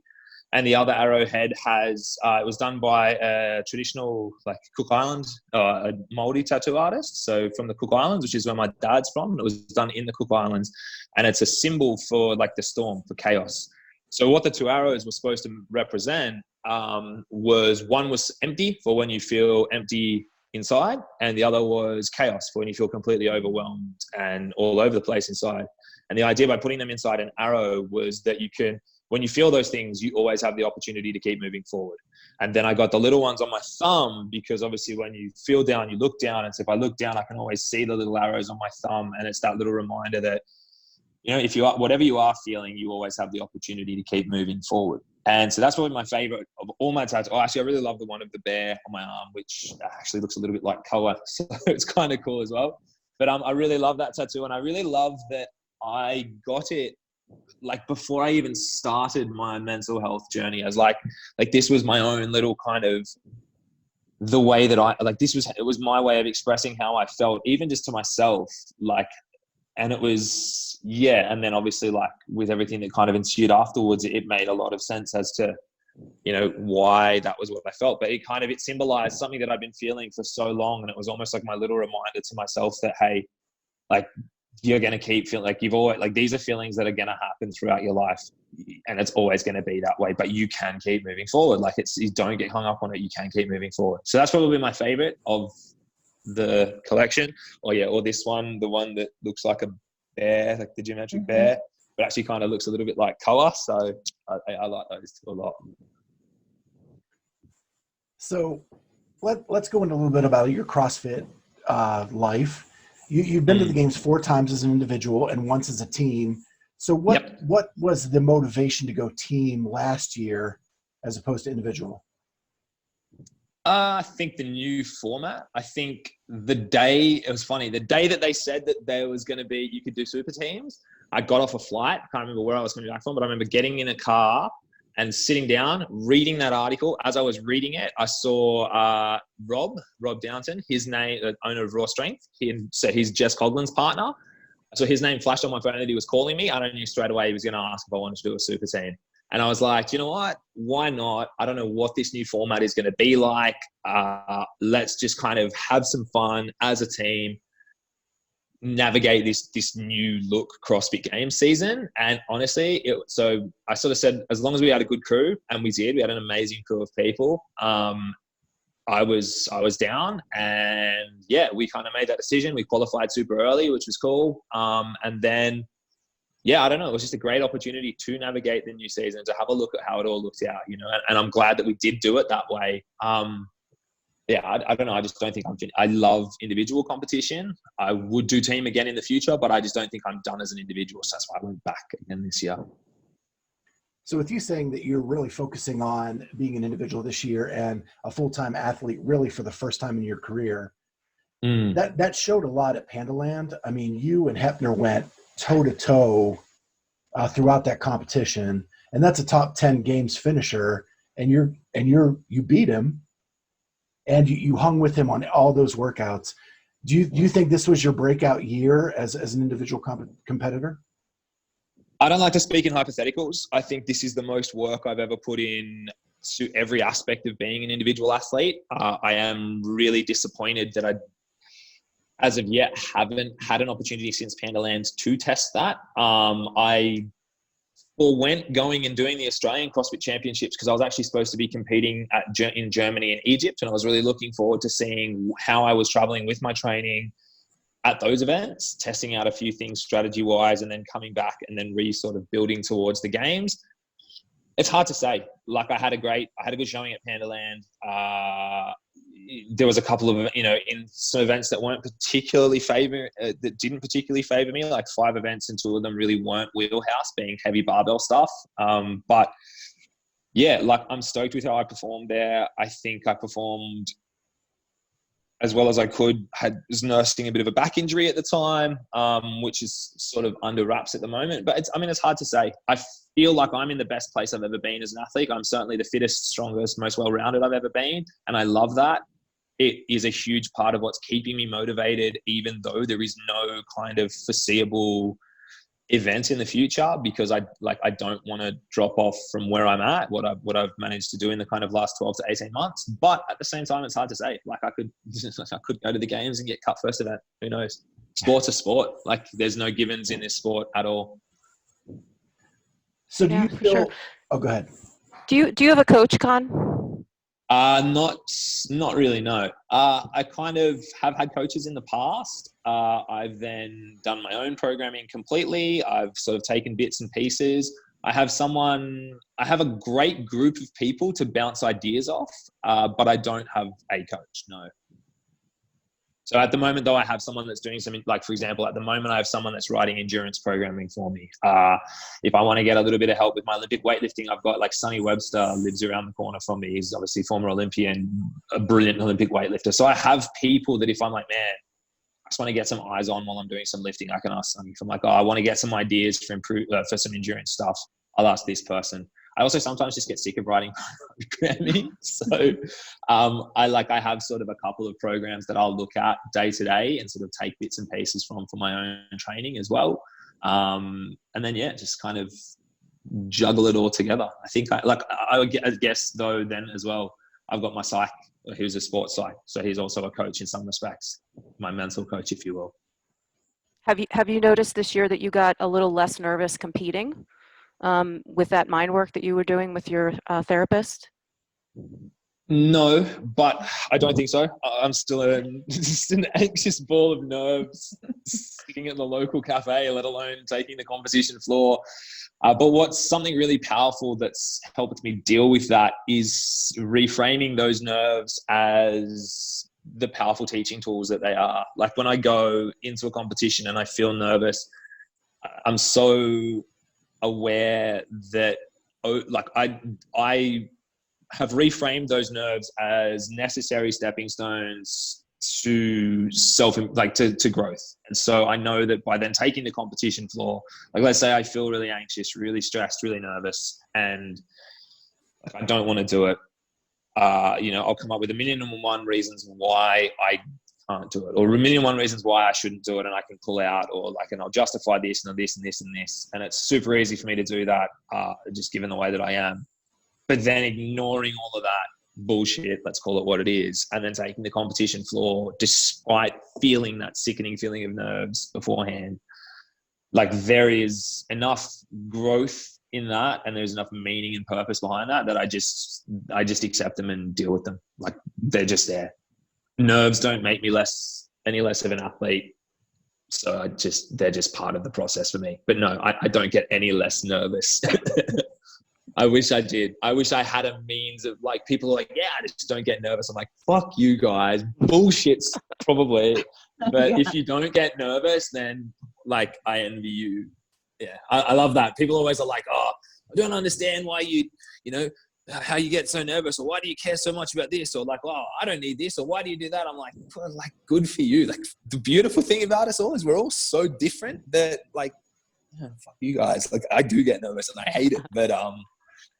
and the other arrowhead has it was done by a traditional like Cook Island, a Māori tattoo artist. So from the Cook Islands, which is where my dad's from, and it was done in the Cook Islands, and it's a symbol for like the storm, for chaos. So what the 2 arrows were supposed to represent was, one was empty, for when you feel empty inside, and the other was chaos, for when you feel completely overwhelmed and all over the place inside. And the idea by putting them inside an arrow was that you can, when you feel those things, you always have the opportunity to keep moving forward. And then I got the little ones on my thumb, because obviously when you feel down, you look down. And so if I look down, I can always see the little arrows on my thumb. And it's that little reminder that, you know, if you are, whatever you are feeling, you always have the opportunity to keep moving forward. And so that's probably my favorite of all my tattoos. Oh, actually, I really love the one of the bear on my arm, which actually looks a little bit like color. So it's kind of cool as well. But I really love that tattoo. And I really love that I got it like before I even started my mental health journey. I was like this was my own little kind of, the way that it was my way of expressing how I felt, even just to myself. And it was, yeah. And then obviously, like with everything that kind of ensued afterwards, it made a lot of sense as to, you know, why that was what I felt. But it symbolized something that I've been feeling for so long. And it was almost like my little reminder to myself that, hey, like, you're going to keep feeling like you've always, like, these are feelings that are going to happen throughout your life, and it's always going to be that way, but you can keep moving forward. Like, you don't get hung up on it. You can keep moving forward. So that's probably my favorite of the collection. Or this one, the one that looks like a bear, like the geometric bear, but actually kind of looks a little bit like color. So I like those two a lot. So let's go into a little bit about your CrossFit life. You've been to the games 4 times as an individual and once as a team. So what was the motivation to go team last year as opposed to individual? I think the new format. I think it was funny, the day that they said that there was going to be, you could do super teams, I got off a flight. I can't remember where I was coming back from, but I remember getting in a car and sitting down, reading that article. As I was reading it, I saw Rob Downton, his name, the owner of Raw Strength. He's Jess Coughlin's partner. So his name flashed on my phone that he was calling me. I knew straight away he was going to ask if I wanted to do a super team. And I was like, you know what? Why not? I don't know what this new format is going to be like. Let's just kind of have some fun as a team, navigate this new look CrossFit Games season. And honestly, so I sort of said, as long as we had a good crew, and we did, we had an amazing crew of people. I was down, and yeah, we kind of made that decision. We qualified super early, which was cool. And then, yeah, I don't know. It was just a great opportunity to navigate the new season, to have a look at how it all looked out, you know, and I'm glad that we did do it that way. Yeah, I don't know. I just don't think I love individual competition. I would do team again in the future, but I just don't think I'm done as an individual. So that's why I went back again this year. So with you saying that you're really focusing on being an individual this year and a full-time athlete really for the first time in your career, that showed a lot at Pandaland. I mean, you and Hepner went toe-to-toe throughout that competition, and that's a top 10 games finisher, and you beat him, and you hung with him on all those workouts. Do you think this was your breakout year as an individual competitor? I don't like to speak in hypotheticals. I think this is the most work I've ever put in to every aspect of being an individual athlete. I am really disappointed that I, as of yet, haven't had an opportunity since Pandaland to test that. I forewent going and doing the Australian CrossFit Championships because I was actually supposed to be competing in Germany and Egypt, and I was really looking forward to seeing how I was traveling with my training at those events, testing out a few things strategy-wise, and then coming back and then sort of building towards the games. It's hard to say. Like, I had a good showing at Pandaland. There was a couple of, in some events that didn't particularly favor me, like 5 events, and 2 of them really weren't wheelhouse, being heavy barbell stuff. But yeah, like, I'm stoked with how I performed there. I think I performed as well as I could. Was nursing a bit of a back injury at the time, which is sort of under wraps at the moment. But it's hard to say. I feel like I'm in the best place I've ever been as an athlete. I'm certainly the fittest, strongest, most well-rounded I've ever been. And I love that. It is a huge part of what's keeping me motivated, even though there is no kind of foreseeable event in the future, because I don't want to drop off from where I'm at, what I've managed to do in the kind of last 12 to 18 months. But at the same time, it's hard to say. Like I could go to the games and get cut first event. Who knows? Sport's a sport. Like there's no givens in this sport at all. So do you feel? Sure. Oh, go ahead. Do you have a coach, Con? Not really, no. I kind of have had coaches in the past. I've then done my own programming completely. I've sort of taken bits and pieces. I have a great group of people to bounce ideas off, but I don't have a coach, no. So at the moment, though, I have someone that's doing something, like, for example, at the moment, I have someone that's writing endurance programming for me. If I want to get a little bit of help with my Olympic weightlifting, I've got like Sonny Webster lives around the corner from me. He's obviously former Olympian, a brilliant Olympic weightlifter. So I have people that if I'm like, man, I just want to get some eyes on while I'm doing some lifting, I can ask Sonny. If I'm like, oh, I want to get some ideas for some endurance stuff, I'll ask this person. I also sometimes just get sick of writing programming. So I have sort of a couple of programs that I'll look at day to day and sort of take bits and pieces from for my own training as well. And then, just kind of juggle it all together. I think I would guess though then as well, I've got my psych, who's a sports psych. So he's also a coach in some respects, my mental coach, if you will. Have you noticed this year that you got a little less nervous competing? With that mind work that you were doing with your therapist? No, but I don't think so. I'm still just an anxious ball of nerves sitting at the local cafe, let alone taking the competition floor. But what's something really powerful that's helped me deal with that is reframing those nerves as the powerful teaching tools that they are. Like when I go into a competition and I feel nervous, I'm so aware that I have reframed those nerves as necessary stepping stones to to growth. And so I know that by then taking the competition floor, like let's say I feel really anxious, really stressed, really nervous, and I don't want to do it. I'll come up with 1,000,001 reasons why I can't do it, or 1,000,001 reasons why I shouldn't do it, and I can pull out, and I'll justify this and this and this and this, and it's super easy for me to do that, just given the way that I am. But then ignoring all of that bullshit, let's call it what it is, and then taking the competition floor, despite feeling that sickening feeling of nerves beforehand, like there is enough growth in that, and there's enough meaning and purpose behind that I just accept them and deal with them. Like they're just there. Nerves don't make me any less of an athlete. So they're just part of the process for me. But no, I don't get any less nervous. I wish I did. I wish I had a means of like, people are like, yeah, I just don't get nervous. I'm like, fuck you guys. Bullshit's probably. But if you don't get nervous, then like I envy you. Yeah. I love that. People always are like, oh, I don't understand why how you get so nervous, or why do you care so much about this, or like, oh, I don't need this, or why do you do that? I'm like, well, like, good for you. Like the beautiful thing about us all is we're all so different that like, fuck you guys. Like I do get nervous and I hate it, but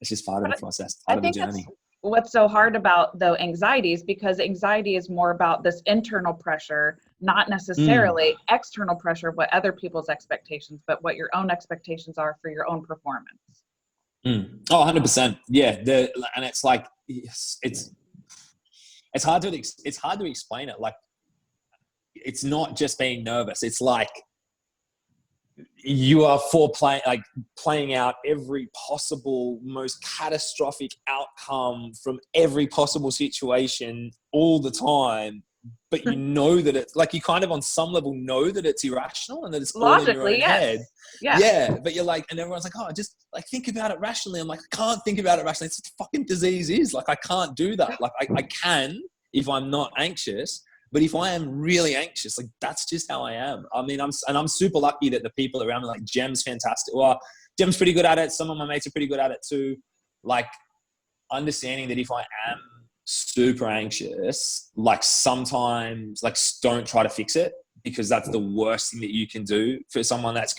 it's just part of the process, part of the journey. What's so hard about though anxiety is because anxiety is more about this internal pressure, not necessarily external pressure of what other people's expectations, but what your own expectations are for your own performance. Oh, 100%. Yeah. And it's like, it's hard to explain it. Like, it's not just being nervous. It's like you are playing out every possible, most catastrophic outcome from every possible situation all the time. But you know that it's like, you kind of on some level know that it's irrational and that it's logically all in your own head. Yeah. But you're like, and everyone's like, oh, just like think about it rationally. I'm like, I can't think about it rationally. It's what the fucking disease is. Like, I can't do that. Like I can if I'm not anxious, but if I am really anxious, like that's just how I am. I mean, I'm super lucky that the people around me, like Jem's fantastic. Well, Jem's pretty good at it. Some of my mates are pretty good at it too. Like understanding that if I am super anxious, like sometimes like don't try to fix it, because that's the worst thing that you can do for someone that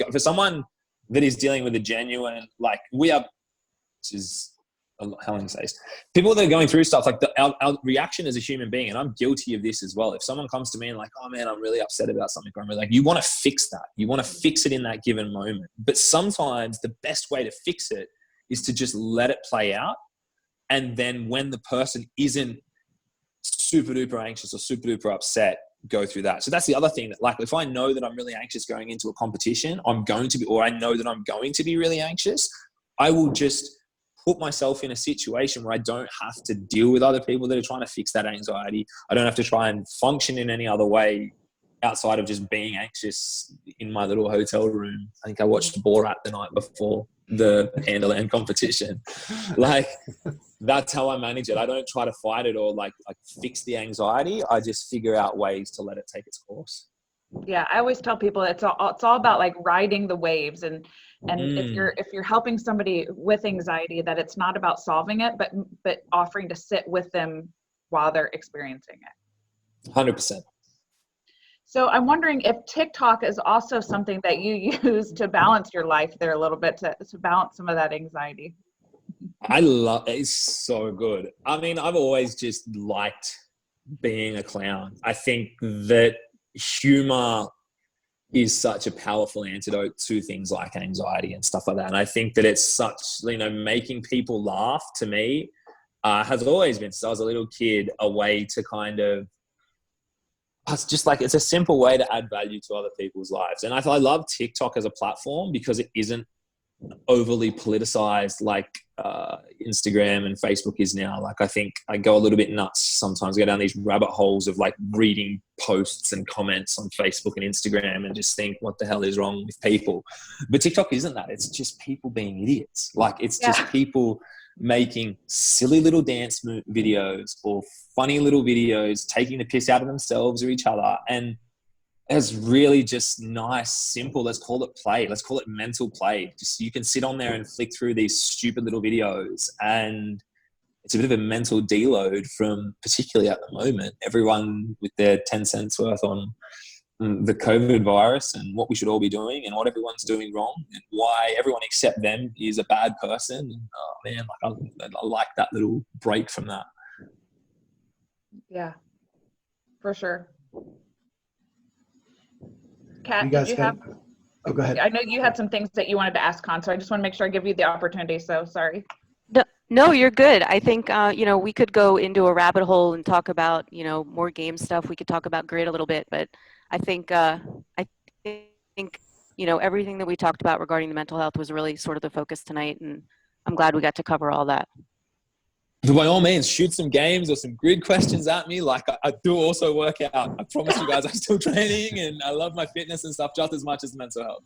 is dealing with a genuine, like we are, which is how long say people that are going through stuff like our reaction as a human being, and I'm guilty of this as well. If someone comes to me and like, oh man, I'm really upset about something, I'm really like, you want to fix that. You want to fix it in that given moment. But sometimes the best way to fix it is to just let it play out. And then when the person isn't super duper anxious or super duper upset, go through that. So that's the other thing, that like, if I know that I'm really anxious going into a competition, or I know that I'm going to be really anxious, I will just put myself in a situation where I don't have to deal with other people that are trying to fix that anxiety. I don't have to try and function in any other way outside of just being anxious in my little hotel room. I think I watched Borat the night before the Handleland competition. Like, that's how I manage it. I don't try to fight it or like fix the anxiety. I just figure out ways to let it take its course. Yeah, I always tell people it's all about like riding the waves, and if you're helping somebody with anxiety, that it's not about solving it, but offering to sit with them while they're experiencing it. 100%. So I'm wondering if TikTok is also something that you use to balance your life there a little bit, to balance some of that anxiety. I love it. It's so good. I mean, I've always just liked being a clown. I think that humor is such a powerful antidote to things like anxiety and stuff like that. And I think that it's such, making people laugh, to me, has always been, since I was a little kid, a way to kind of, it's just like, it's a simple way to add value to other people's lives. And I love TikTok as a platform because it isn't overly politicized like Instagram and Facebook is now. Like, I think I go a little bit nuts sometimes. I go down these rabbit holes of like reading posts and comments on Facebook and Instagram and just think, what the hell is wrong with people? But TikTok isn't that. It's just people being idiots. Like, it's just people making silly little dance videos or funny little videos, taking the piss out of themselves or each other. And it's really just nice, simple. Let's call it play. Let's call it mental play. Just, you can sit on there and flick through these stupid little videos, and it's a bit of a mental deload from, particularly at the moment, everyone with their 10 cents worth on the COVID virus and what we should all be doing and what everyone's doing wrong and why everyone except them is a bad person. And, oh man, like I like that little break from that. Yeah, for sure. Kat, Oh, go ahead. I know you had some things that you wanted to ask on, so I just want to make sure I give you the opportunity. So sorry. No, you're good. I think, we could go into a rabbit hole and talk about, more game stuff. We could talk about grid a little bit, but I think, everything that we talked about regarding the mental health was really sort of the focus tonight. And I'm glad we got to cover all that. By all means, shoot some games or some grid questions at me. Like, I do also work out. I promise you guys I'm still training, and I love my fitness and stuff just as much as the mental health.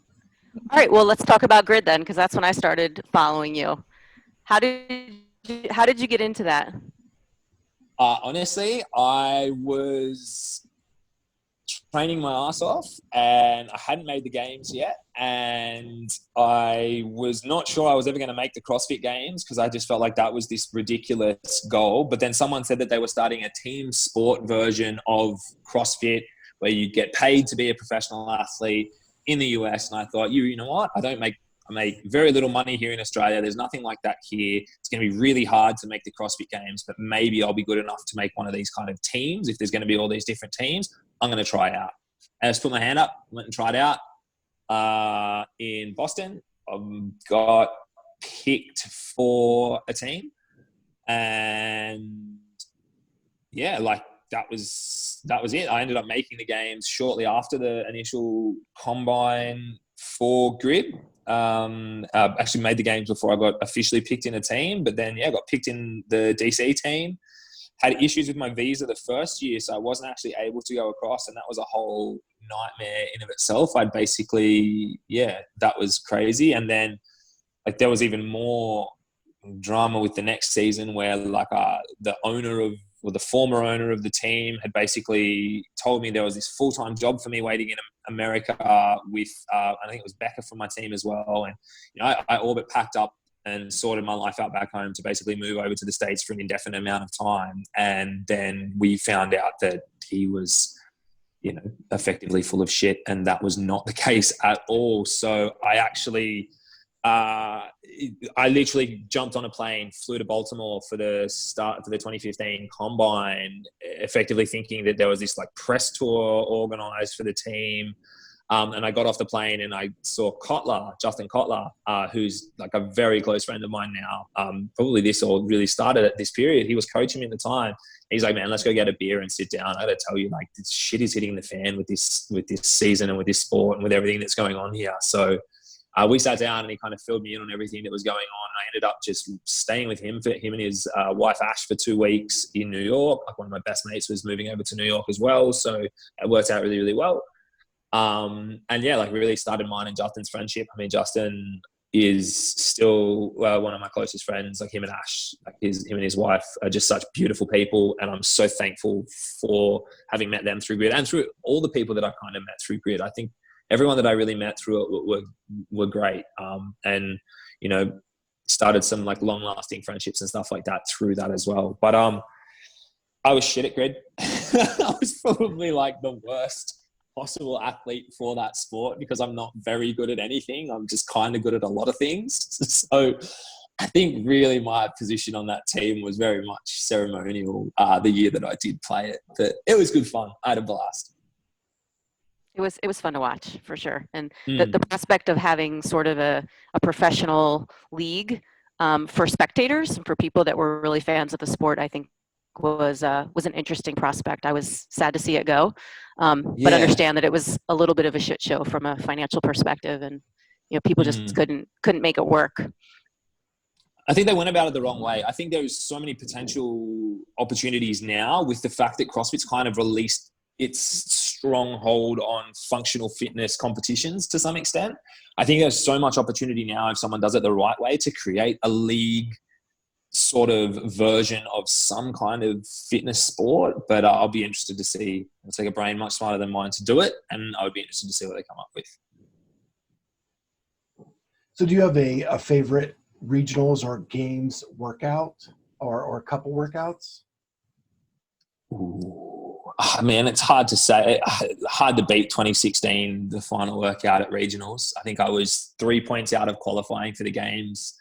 All right, well, let's talk about grid then, because that's when I started following you. How did you get into that? Honestly, I was training my ass off, and I hadn't made the games yet, and I was not sure I was ever going to make the CrossFit games because I just felt like that was this ridiculous goal. But then someone said that they were starting a team sport version of CrossFit where you get paid to be a professional athlete in the US. And I thought, you know what? I make very little money here in Australia. There's nothing like that here. It's going to be really hard to make the CrossFit games, but maybe I'll be good enough to make one of these kind of teams. If there's going to be all these different teams, I'm going to try it out. And I just put my hand up, went and tried out in Boston. I got picked for a team, and yeah, like that was it. I ended up making the games shortly after the initial combine for grid. Actually made the games before I got officially picked in a team, but then I got picked in the DC team. Had issues with my visa the first year, so I wasn't actually able to go across, and that was a whole nightmare in of itself. I'd basically, that was crazy. And then like there was even more drama with the next season where like the former owner of the team had basically told me there was this full-time job for me waiting in America with, I think it was Becca from my team as well. And, I all but packed up and sorted my life out back home to basically move over to the States for an indefinite amount of time. And then we found out that he was, you know, effectively full of shit, and that was not the case at all. So I literally jumped on a plane, flew to Baltimore for the 2015 combine, effectively thinking that there was this like press tour organized for the team. And I got off the plane and I saw Justin Kotler, who's like a very close friend of mine now. Probably this all really started at this period. He was coaching me at the time. He's like, man, let's go get a beer and sit down. I got to tell you, like, this shit is hitting the fan with this season and with this sport and with everything that's going on here. So we sat down and he kind of filled me in on everything that was going on. I ended up just staying with him and his wife Ash for 2 weeks in New York. Like, one of my best mates was moving over to New York as well. So it worked out really, really well. And yeah, like, really started mine and Justin's friendship. I mean, Justin is still one of my closest friends. Like, him and Ash, like him and his wife are just such beautiful people. And I'm so thankful for having met them through Grid and through all the people that I kind of met through Grid. I think everyone that I really met through it were great. And, you know, started some like long lasting friendships and stuff like that through that as well. But I was shit at Grid. I was probably like the worst possible athlete for that sport because I'm not very good at anything. I'm just kind of good at a lot of things. So I think really my position on that team was very much ceremonial the year that I did play it. But it was good fun. I had a blast. It was fun to watch for sure. And the prospect of having sort of a professional league for spectators and for people that were really fans of the sport, I think was an interesting prospect. I was sad to see it go, but understand that it was a little bit of a shit show from a financial perspective, and you know, people just couldn't make it work. I think they went about it the wrong way. I think there's so many potential opportunities now with the fact that CrossFit's kind of released its stronghold on functional fitness competitions to some extent. I think there's so much opportunity now if someone does it the right way to create a league sort of version of some kind of fitness sport. But I'll be interested to see. It'll take a brain much smarter than mine to do it, and I would be interested to see what they come up with. So do you have a favorite regionals or games workout or a couple workouts? Ooh. Oh, man, it's hard to say. Hard to beat 2016, the final workout at regionals. I think I was 3 points out of qualifying for the games.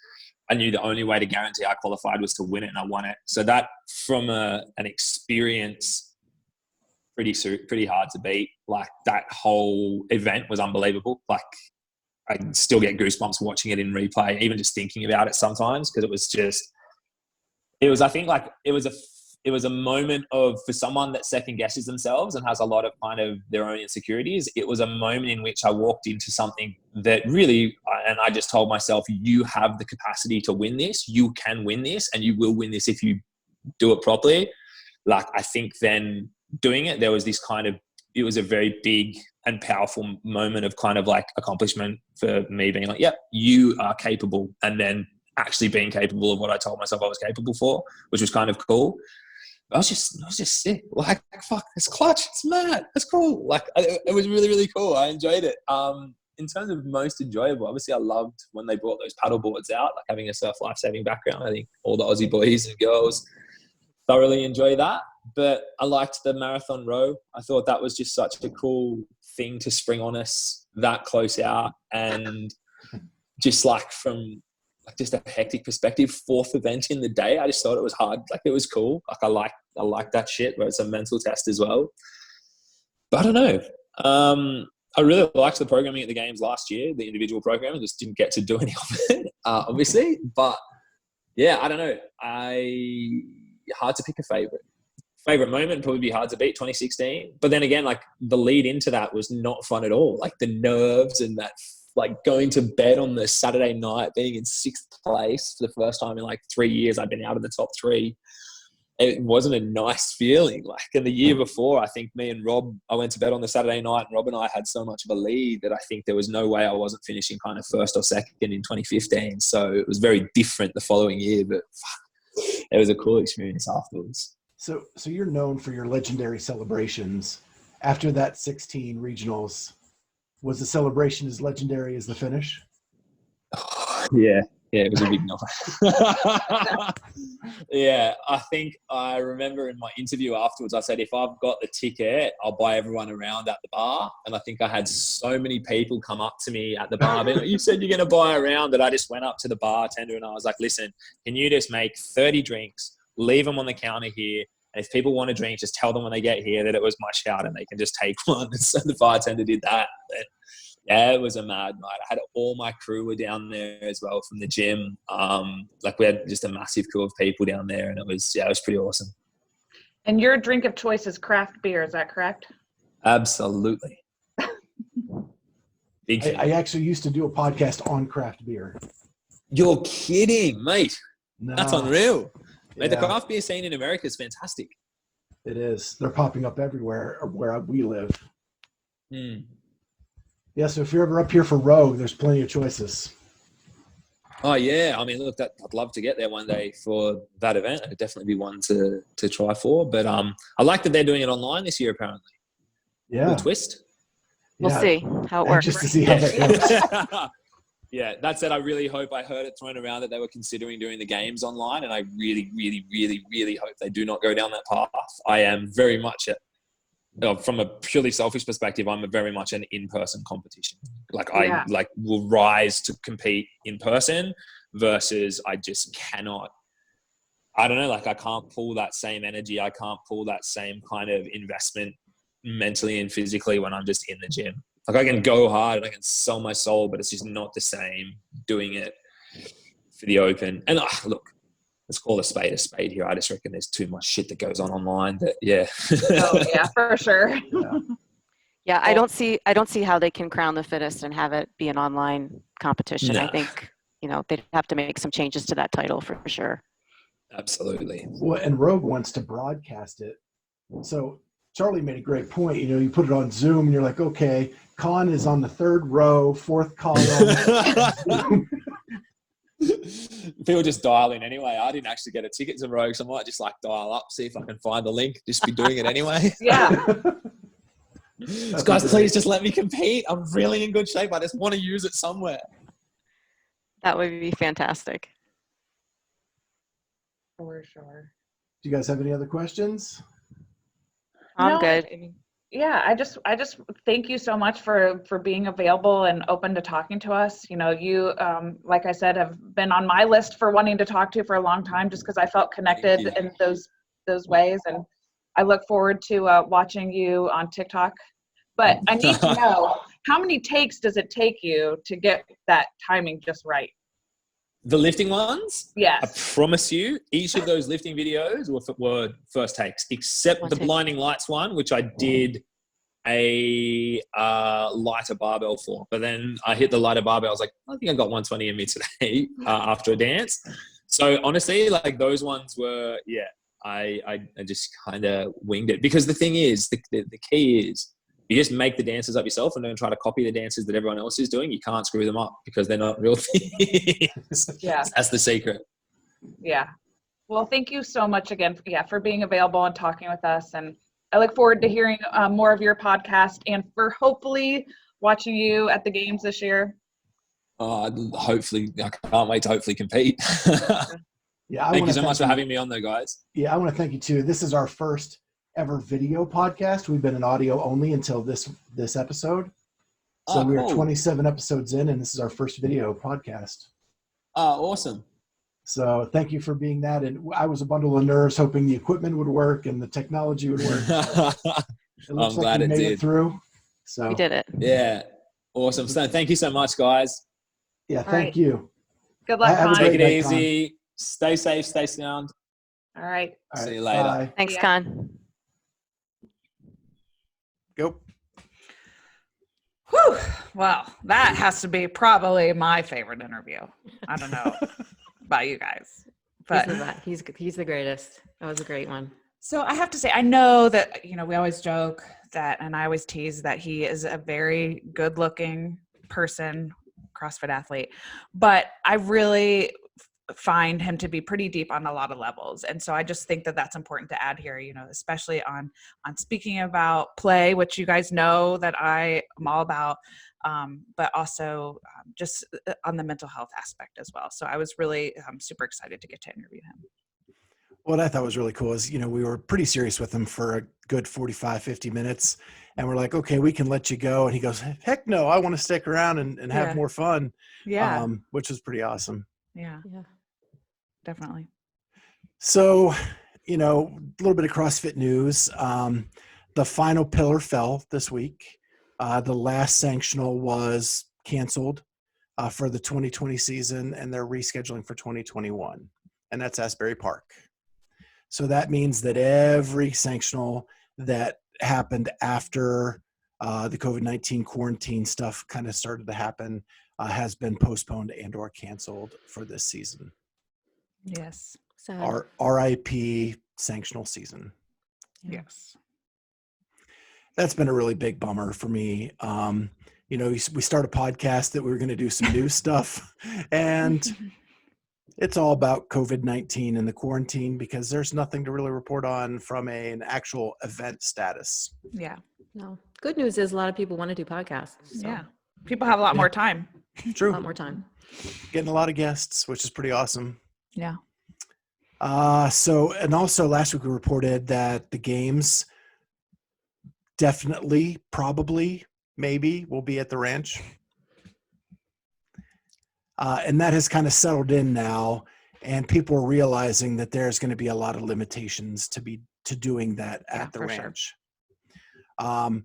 I knew the only way to guarantee I qualified was to win it, and I won it. So that, from an experience, pretty hard to beat. Like, that whole event was unbelievable. Like, I still get goosebumps watching it in replay, even just thinking about it sometimes, because it was a moment of, for someone that second guesses themselves and has a lot of kind of their own insecurities, it was a moment in which I walked into something that really, and I just told myself, you have the capacity to win this, you can win this, and you will win this if you do it properly. Like, I think then doing it, there was this kind of, it was a very big and powerful moment of kind of like accomplishment for me, being like, yep, you are capable. And then actually being capable of what I told myself I was capable for, which was kind of cool. I was just sick. Like, fuck, it's clutch. It's mad. It's cool. Like, it was really, really cool. I enjoyed it. In terms of most enjoyable, obviously I loved when they brought those paddle boards out, like having a surf life-saving background. I think all the Aussie boys and girls thoroughly enjoy that. But I liked the marathon row. I thought that was just such a cool thing to spring on us that close out. And just like from just a hectic perspective, fourth event in the day, I just thought it was hard. Like, it was cool. Like, I like that shit where it's a mental test as well. But I don't know. I really liked the programming at the games last year, the individual programming. Just didn't get to do any of it, obviously. But yeah, I don't know. Hard to pick a favorite moment. Probably be hard to beat 2016. But then again, like, the lead into that was not fun at all. Like, the nerves and that, like, going to bed on the Saturday night, being in 6th place for the first time in like 3 years. I'd been out of the top 3. It wasn't a nice feeling. Like, in the year before, I think me and Rob, I went to bed on the Saturday night, and Rob and I had so much of a lead that I think there was no way I wasn't finishing kind of first or second in 2015. So it was very different the following year, but fuck, it was a cool experience afterwards. So you're known for your legendary celebrations. After that 16 regionals, was the celebration as legendary as the finish? Yeah. Yeah, it was a big night. Yeah, I think I remember in my interview afterwards, I said, if I've got the ticket, I'll buy everyone around at the bar. And I think I had so many people come up to me at the bar being like, you said you're going to buy a round, that I just went up to the bartender and I was like, listen, can you just make 30 drinks, leave them on the counter here? And if people want a drink, just tell them when they get here that it was my shout and they can just take one. And so the bartender did that. But yeah, it was a mad night. I had all my crew were down there as well from the gym. Like we had just a massive crew of people down there, and it was pretty awesome. And your drink of choice is craft beer, is that correct? Absolutely. Big fan. I actually used to do a podcast on craft beer. You're kidding, mate. No, That's unreal. Mate, the yeah, craft beer scene in America is fantastic. it is. They're popping up everywhere where we live. Hmm. Yeah, so if you're ever up here for Rogue, there's plenty of choices. Oh yeah, I mean, look, I'd love to get there one day for that event. It'd definitely be one to try for. But I like that they're doing it online this year. Apparently, Yeah, cool twist. We'll yeah. see how it works. Just to see how that goes. Yeah, that said, I really hope, I heard it thrown around that they were considering doing the games online, and I really, really, really, really hope they do not go down that path. I am very much from a purely selfish perspective, I'm very much an in-person competition. Like I will rise to compete in person versus I just cannot. I don't know. Like I can't pull that same energy. I can't pull that same kind of investment mentally and physically when I'm just in the gym. Like I can go hard and I can sell my soul, but it's just not the same doing it for the open. And look, let's call a spade here. I just reckon there's too much shit that goes on online that, yeah. Oh yeah, for sure. Yeah, I don't see how they can crown the fittest and have it be an online competition. No. I think, they'd have to make some changes to that title for sure. Absolutely. Well, and Rogue wants to broadcast it. So Charlie made a great point. You put it on Zoom and you're like, okay, Con is on the third row, fourth column. People just dial in anyway. I didn't actually get a ticket to Rogue, so I might just dial up, see if I can find the link, just be doing it anyway. Yeah. Guys, please just let me compete. I'm really in good shape. I just want to use it somewhere. That would be fantastic. For sure. Do you guys have any other questions? I'm No, good. I mean, Yeah, I just thank you so much for being available and open to talking to us. You, like I said, have been on my list for wanting to talk to for a long time, just because I felt connected in those ways, and I look forward to watching you on TikTok. But I need to know, how many takes does it take you to get that timing just right? The lifting ones? Yes. I promise you, each of those lifting videos were first takes, except the blinding lights one, which I did a lighter barbell for. But then I hit the lighter barbell. I was like, I think I got 120 in me today after a dance. So honestly, those ones were, I just kind of winged it. Because the thing is, the key is, you just make the dances up yourself and don't try to copy the dances that everyone else is doing. You can't screw them up because they're not real things. Yeah. That's the secret. Yeah. Well, thank you so much again, for being available and talking with us. And I look forward to hearing more of your podcast and for hopefully watching you at the games this year. Hopefully, I can't wait to hopefully compete. Yeah. Thank you so much for having me on there, guys. Yeah, I want to thank you too. This is our first ever video podcast. We've been in audio only until this episode. So we are 27 episodes in, and this is our first video podcast. Awesome. So thank you for being that. And I was a bundle of nerves hoping the equipment would work and the technology would work. It looks I'm glad we it made did. it through. So we did it. Yeah. Awesome. So thank you so much, guys. yeah, All thank right. you. Good luck, Have a Con. great Take it night, Con. easy. Stay safe. Stay sound. All right. All See right, you later. bye. Thanks, Yeah. Con. Go. Whew. Well, that has to be probably my favorite interview. I don't know about you guys, but He's the greatest. That was a great one. so I have to say, I know that, we always joke that, and I always tease that he is a very good looking person, CrossFit athlete, but I really find him to be pretty deep on a lot of levels. And so I just think that that's important to add here, especially on speaking about play, which you guys know that I am all about, but also just on the mental health aspect as well. So I was really super excited to get to interview him. What I thought was really cool is, we were pretty serious with him for a good 45, 50 minutes. And we're like, okay, we can let you go. And he goes, heck no, I want to stick around and have more fun. Yeah. Which was pretty awesome. Yeah. Definitely. So, a little bit of CrossFit news. The final pillar fell this week. The last sanctional was canceled for the 2020 season, and they're rescheduling for 2021. And that's Asbury Park. So that means that every sanctional that happened after the COVID-19 quarantine stuff kind of started to happen has been postponed and or canceled for this season. Yes. Our RIP sanctional season. Yes. That's been a really big bummer for me. We started a podcast that we were going to do some new stuff, and it's all about COVID-19 and the quarantine because there's nothing to really report on from an actual event status. Yeah. No. Good news is a lot of people want to do podcasts. So. Yeah. People have a lot more time. True. A lot more time. Getting a lot of guests, which is pretty awesome. Yeah. And also last week we reported that the games definitely, probably, maybe will be at the ranch. And that has kind of settled in now, and people are realizing that there's going to be a lot of limitations to doing that at the ranch. Sure.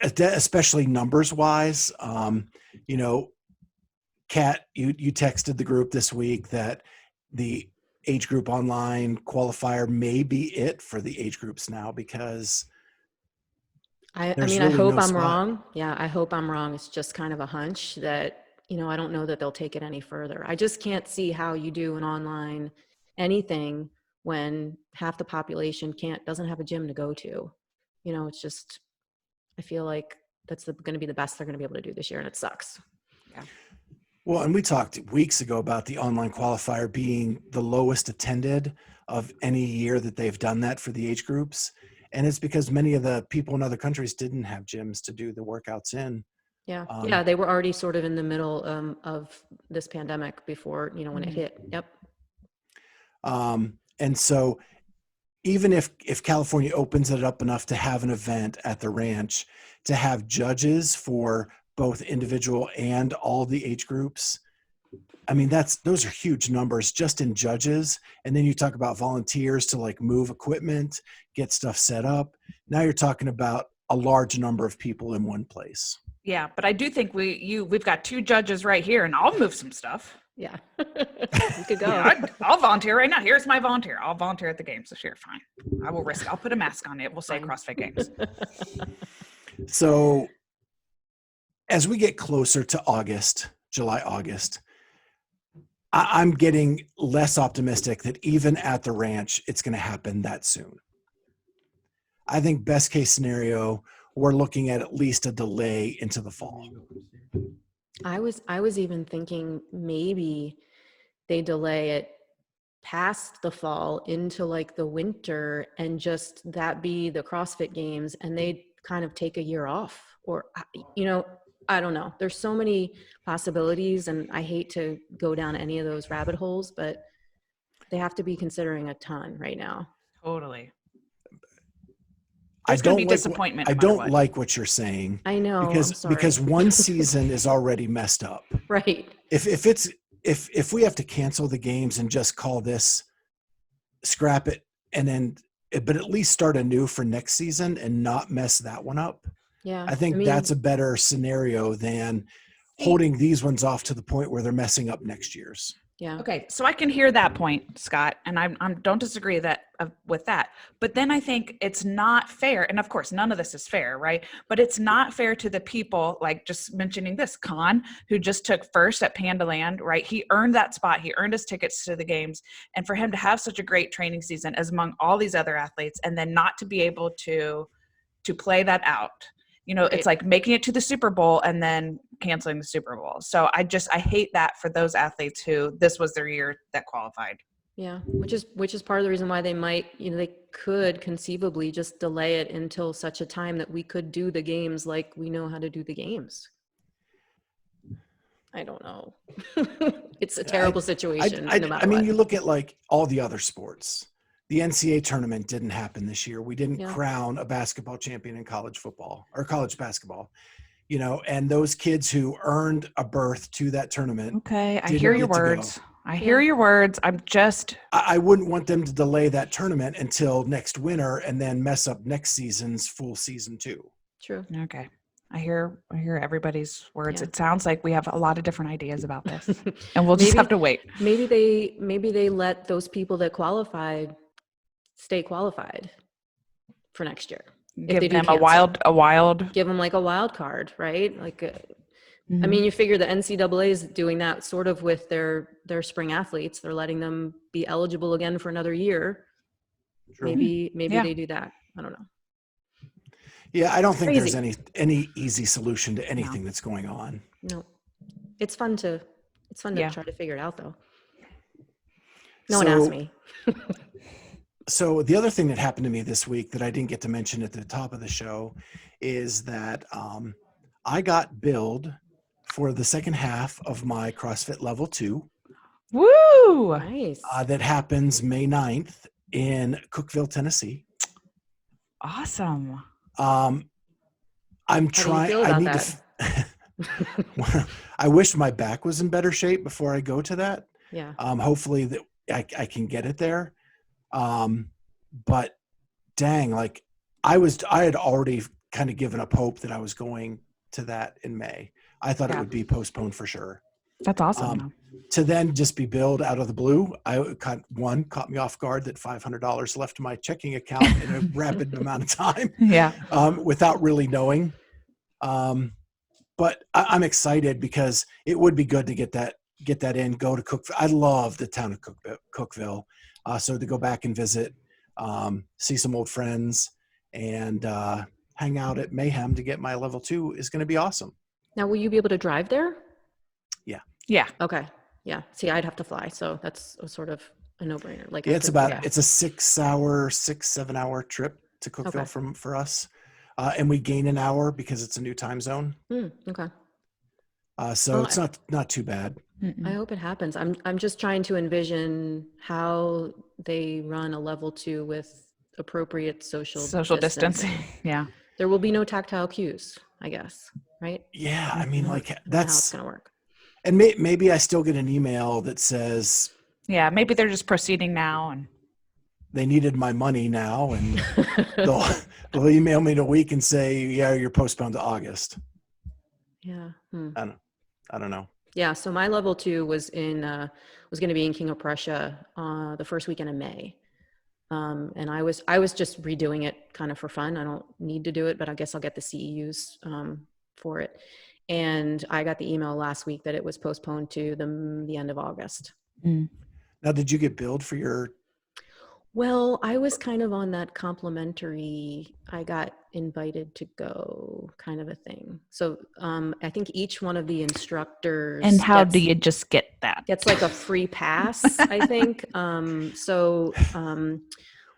Especially numbers wise. Kat, you texted the group this week that the age group online qualifier may be it for the age groups now because I hope I'm wrong. Yeah, I hope I'm wrong. It's just kind of a hunch that, I don't know that they'll take it any further. I just can't see how you do an online anything when half the population doesn't have a gym to go to. It's just, I feel like that's going to be the best they're going to be able to do this year, and it sucks. Yeah. Well, and we talked weeks ago about the online qualifier being the lowest attended of any year that they've done that for the age groups. And it's because many of the people in other countries didn't have gyms to do the workouts in. Yeah. They were already sort of in the middle of this pandemic before, when it hit. Yep. And so even if California opens it up enough to have an event at the ranch, to have judges for both individual and all the age groups, I mean, those are huge numbers just in judges. And then you talk about volunteers to move equipment, get stuff set up. Now you're talking about a large number of people in one place. Yeah, but I do think we've got 2 judges right here, and I'll move some stuff. Yeah, you could go. Yeah, I'll volunteer right now. Here's my volunteer. I'll volunteer at the games this year. Fine. I will risk. I'll put a mask on it. We'll say CrossFit Games. So as we get closer to July, August, I'm getting less optimistic that even at the ranch, it's going to happen that soon. I think best case scenario, we're looking at least a delay into the fall. I was even thinking maybe they delay it past the fall into the winter and just that be the CrossFit Games and they kind of take a year off or, I don't know. There's so many possibilities and I hate to go down any of those rabbit holes, but they have to be considering a ton right now. Totally. I don't disappointment. I don't like what you're saying. I know. Because one season is already messed up. Right. If we have to cancel the games and just call this, scrap it, but at least start anew for next season and not mess that one up. Yeah. I think that's a better scenario than holding these ones off to the point where they're messing up next year's. Yeah. Okay. So I can hear that point, Scott, and I don't disagree with that. But then I think it's not fair. And of course, none of this is fair, right? But it's not fair to the people, just mentioning this Khan, who just took first at Panda Land, right? He earned that spot. He earned his tickets to the games. And for him to have such a great training season as among all these other athletes, and then not to be able to play that out. It's like making it to the Super Bowl and then canceling the Super Bowl. So I hate that for those athletes who this was their year that qualified. Yeah, which is part of the reason why they might, they could conceivably just delay it until such a time that we could do the games like we know how to do the games. I don't know. It's a terrible situation. No matter I mean, what. you look at like all the other sports. The NCAA tournament didn't happen this year. We didn't crown a basketball champion in college football or college basketball, and those kids who earned a berth to that tournament. Okay. I hear your words. I hear your words. I wouldn't want them to delay that tournament until next winter and then mess up next season's full season too. True. Okay. I hear everybody's words. Yeah. It sounds like we have a lot of different ideas about this, and we'll just have to wait. Maybe they let those people that qualified stay qualified for next year. Give them a wild. Give them like a wild card, right? Like, I mean, you figure the NCAA is doing that sort of with their spring athletes. They're letting them be eligible again for another year. True. Maybe they do that. I don't know. Yeah, I don't think there's any easy solution to anything that's going on. No, it's fun to try to figure it out though. No one asked me. So the other thing that happened to me this week that I didn't get to mention at the top of the show is that I got billed for the second half of my CrossFit Level 2. Woo! Nice. That happens May 9th in Cookeville, Tennessee. Awesome. I'm trying. I wish my back was in better shape before I go to that. Yeah. Hopefully that I can get it there. But dang, like I had already kind of given up hope that I was going to that in May. I thought it would be postponed for sure. That's awesome. To then just be billed out of the blue, caught me off guard that $500 left my checking account in a rapid amount of time. Yeah. Without really knowing. But I'm excited because it would be good to get that in, go to Cookeville. I love the town of Cookeville. So to go back and visit, see some old friends and hang out at Mayhem to get my level 2 is going to be awesome. Now, will you be able to drive there? Yeah. Yeah. Okay. Yeah. See, I'd have to fly. So that's a sort of a no-brainer. Like it's a 6-7 hour trip to Cookeville for us. And we gain an hour because it's a new time zone. Okay. So it's not too bad. I hope it happens. I'm just trying to envision how they run a level 2 with appropriate social distancing. Yeah. There will be no tactile cues, I guess, right? Yeah. I mean, like that's that's how it's going to work. And maybe I still get an email that says, yeah, maybe they're just proceeding now and they needed my money now. And they'll email me in a week and say, yeah, you're postponed to August. Yeah. I don't know. Yeah. So my level 2 was going to be in King of Prussia, the first weekend of May. And I was just redoing it kind of for fun. I don't need to do it, but I guess I'll get the CEUs, for it. And I got the email last week that it was postponed to the end of August. Now, did you get billed for your? Well, I was kind of on that complimentary, I got invited to go kind of a thing. So I think each one of the instructors. And how do you just get that? Gets like a free pass, I think. Someone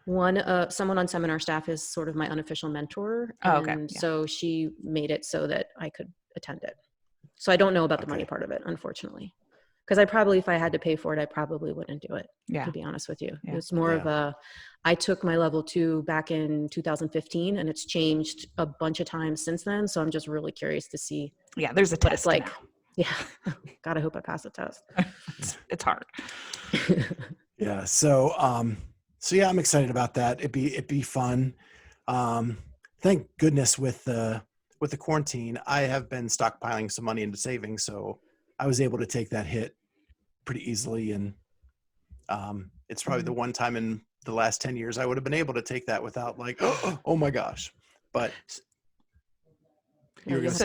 on seminar staff is sort of my unofficial mentor. And so she made it so that I could attend it. So I don't know about the money part of it, unfortunately. Because if I had to pay for it, I probably wouldn't do it, to be honest with you. It was more of I took my level 2 back in 2015 and it's changed a bunch of times since then. So I'm just really curious to see. Yeah, there's a test. It's like, God, I hope I pass the test. It's hard. Yeah. So yeah, I'm excited about that. It'd be fun. Thank goodness with the quarantine, I have been stockpiling some money into savings. So I was able to take that hit pretty easily. And it's probably the one time in the last 10 years I would have been able to take that without like, oh my gosh. But I was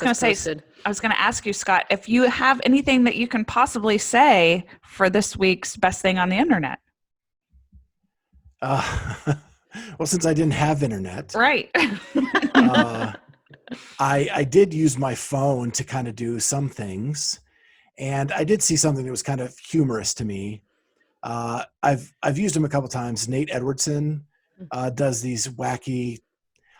going to ask you, Scott, if you have anything that you can possibly say for this week's best thing on the internet. Well, since I didn't have internet. Right. I did use my phone to kind of do some things, and I did see something that was kind of humorous to me. I've used him a couple times. Nate Edwardson does these wacky.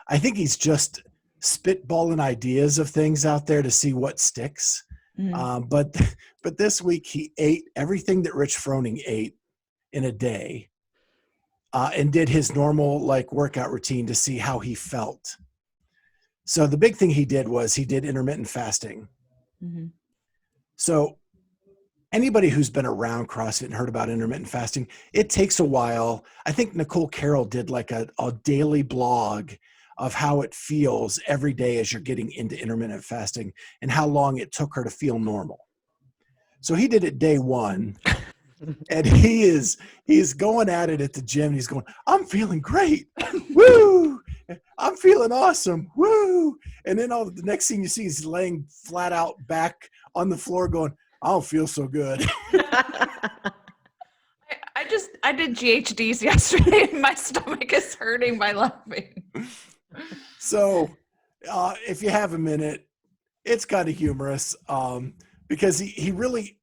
I think he's just spitballing ideas of things out there to see what sticks. But this week he ate everything that Rich Froning ate in a day, and did his normal like workout routine to see how he felt. So the big thing he did was he did intermittent fasting. Mm-hmm. So anybody who's been around CrossFit and heard about intermittent fasting, it takes a while. I think Nicole Carroll did like a daily blog of how it feels every day as you're getting into intermittent fasting and how long it took her to feel normal. So he did it day one, and he's going at it at the gym. He's going, I'm feeling great. Woo! I'm feeling awesome. Woo! And then the next thing you see is laying flat out back on the floor going, I don't feel so good. I did GHDs yesterday and my stomach is hurting by laughing. So if you have a minute, it's kind of humorous because he really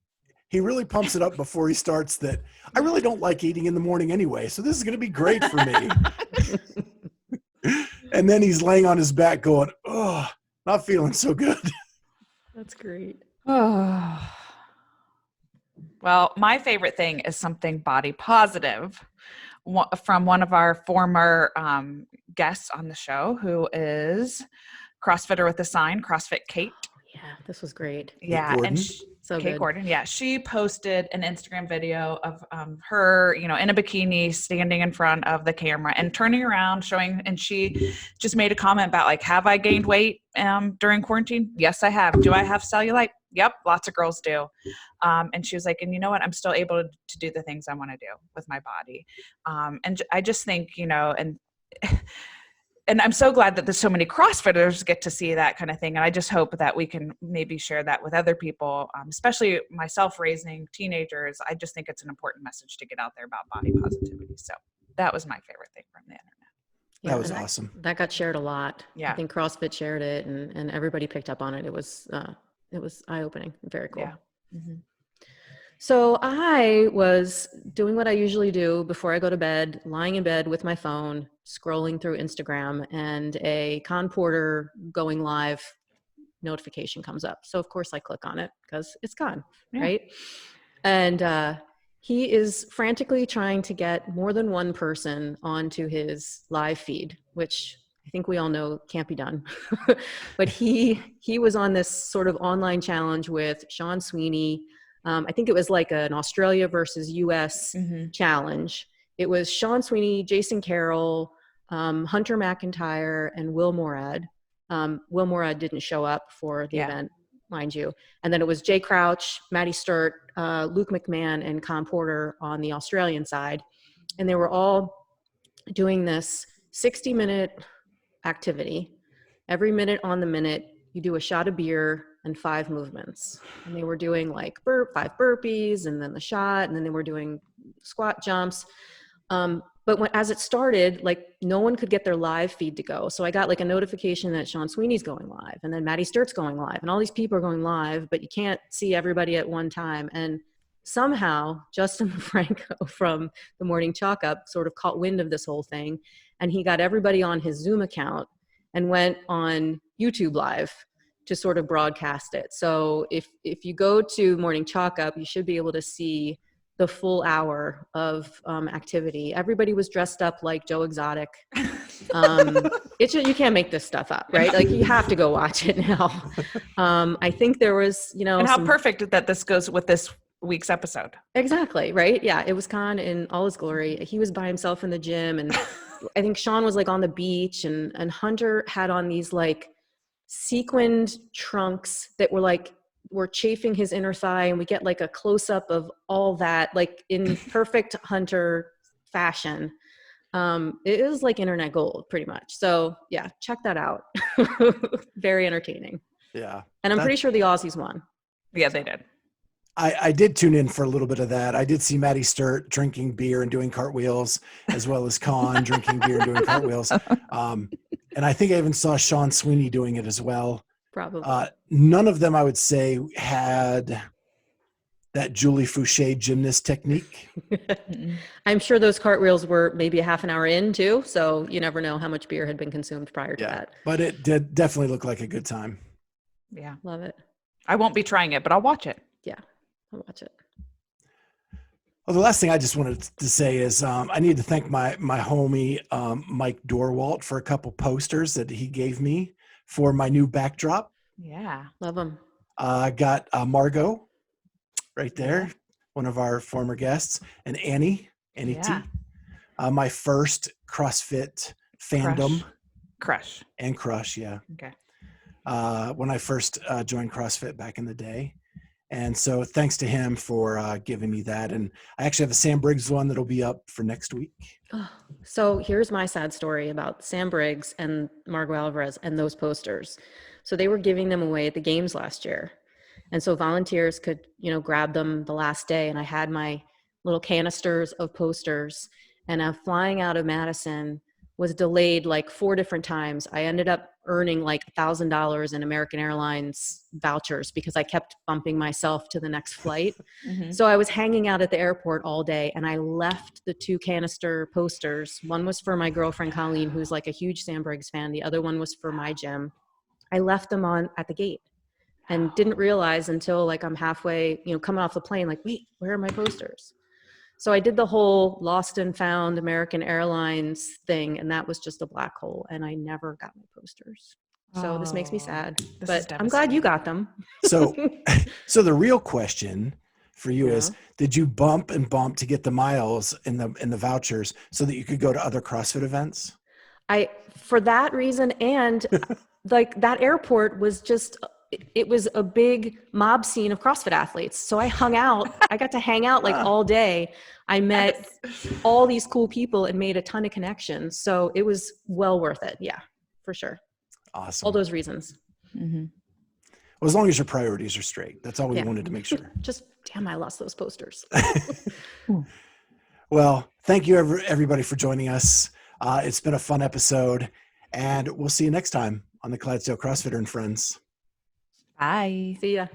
pumps it up before he starts that I really don't like eating in the morning anyway, so this is going to be great for me. And then he's laying on his back going, oh, not feeling so good. That's great. Oh. Well, my favorite thing is something body positive from one of our former guests on the show, who is CrossFitter with a Sign, CrossFit Kate. Yeah, this was great. Yeah, Gordon. and So Kate good. Gordon. Yeah, she posted an Instagram video of her, in a bikini, standing in front of the camera and turning around, showing. And she just made a comment about like, "Have I gained weight during quarantine? Yes, I have. Do I have cellulite? Yep, lots of girls do." And she was like, "And you know what? I'm still able to do the things I want to do with my body." And I just think, and I'm so glad that there's so many CrossFitters get to see that kind of thing. And I just hope that we can maybe share that with other people, especially myself raising teenagers. I just think it's an important message to get out there about body positivity. So that was my favorite thing from the internet. That was and awesome. That got shared a lot. Yeah. I think CrossFit shared it and everybody picked up on it. It was eye-opening. Very cool. Yeah. Mm-hmm. So I was doing what I usually do before I go to bed, lying in bed with my phone, scrolling through Instagram, and a Con Porter going live notification comes up. So of course I click on it because it's Con, right? And he is frantically trying to get more than one person onto his live feed, which I think we all know can't be done. But he was on this sort of online challenge with Sean Sweeney. I think it was like an Australia versus US challenge. It was Sean Sweeney, Jason Carroll, Hunter McIntyre, and Will Morad. Will Morad didn't show up for the event, mind you. And then it was Jay Crouch, Maddie Sturt, Luke McMahon, and Con Porter on the Australian side. And they were all doing this 60-minute activity. Every minute on the minute, you do a shot of beer and 5 movements. And they were doing like 5 burpees and then the shot, and then they were doing squat jumps. But as it started, like no one could get their live feed to go. So I got like a notification that Sean Sweeney's going live, and then Maddie Sturt's going live, and all these people are going live, but you can't see everybody at one time. And somehow Justin Franco from the Morning Chalk Up sort of caught wind of this whole thing, and he got everybody on his Zoom account and went on YouTube Live to sort of broadcast it. So if you go to Morning Chalk Up, you should be able to see the full hour of activity. Everybody was dressed up like Joe Exotic. You can't make this stuff up, right? Like you have to go watch it now. I think there was, and how perfect that this goes with this week's episode. Exactly, right? Yeah, it was Con in all his glory. He was by himself in the gym, and I think Sean was like on the beach, and Hunter had on these like sequined trunks that were chafing his inner thigh, and we get like a close-up of all that like in perfect Hunter fashion. It is like internet gold pretty much. So yeah, check that out. Very entertaining. Yeah. And I'm pretty sure the Aussies won. Yeah, they did. I did tune in for a little bit of that. I did see Maddie Sturt drinking beer and doing cartwheels, as well as Con drinking beer and doing cartwheels. And I think I even saw Sean Sweeney doing it as well. Probably. None of them, I would say, had that Julie Fouché gymnast technique. I'm sure those cartwheels were maybe a half an hour in too, so you never know how much beer had been consumed prior to that. But it did definitely look like a good time. Yeah. Love it. I won't be trying it, but I'll watch it. Yeah, I'll watch it. Well, the last thing I just wanted to say is I need to thank my homie Mike Dorwalt for a couple posters that he gave me for my new backdrop. Yeah. Love them. I got Margot right there, Yeah. one of our former guests, and Annie T. My first CrossFit fandom Crush. and crush, yeah. Okay. When I first joined CrossFit back in the day. And so thanks to him for giving me that. And I actually have a Sam Briggs one that'll be up for next week. So here's my sad story about Sam Briggs and Margot Alvarez and those posters. So they were giving them away at the games last year. And so volunteers could, grab them the last day. And I had my little canisters of posters, and flying out of Madison was delayed like 4 different times. I ended up earning like $1,000 in American Airlines vouchers because I kept bumping myself to the next flight. Mm-hmm. So I was hanging out at the airport all day, and I left the 2 canister posters. One was for my girlfriend, Colleen, who's like a huge Sam Briggs fan. The other one was for my gym. I left them on at the gate and didn't realize until like I'm halfway, coming off the plane, like, wait, where are my posters? So I did the whole lost and found American Airlines thing, and that was just a black hole, and I never got my posters. So this makes me sad, but I'm glad you got them. So the real question for you is, did you bump to get the miles in the vouchers so that you could go to other CrossFit events? For that reason, and like that airport was just, it was a big mob scene of CrossFit athletes. So I got to hang out like all day. I met all these cool people and made a ton of connections. So it was well worth it. Yeah, for sure. Awesome. All those reasons. Mm-hmm. Well, as long as your priorities are straight, that's all we wanted to make sure. Just, damn, I lost those posters. Well, thank you everybody for joining us. It's been a fun episode, and we'll see you next time on the Clydesdale CrossFitter and Friends. Bye. See ya.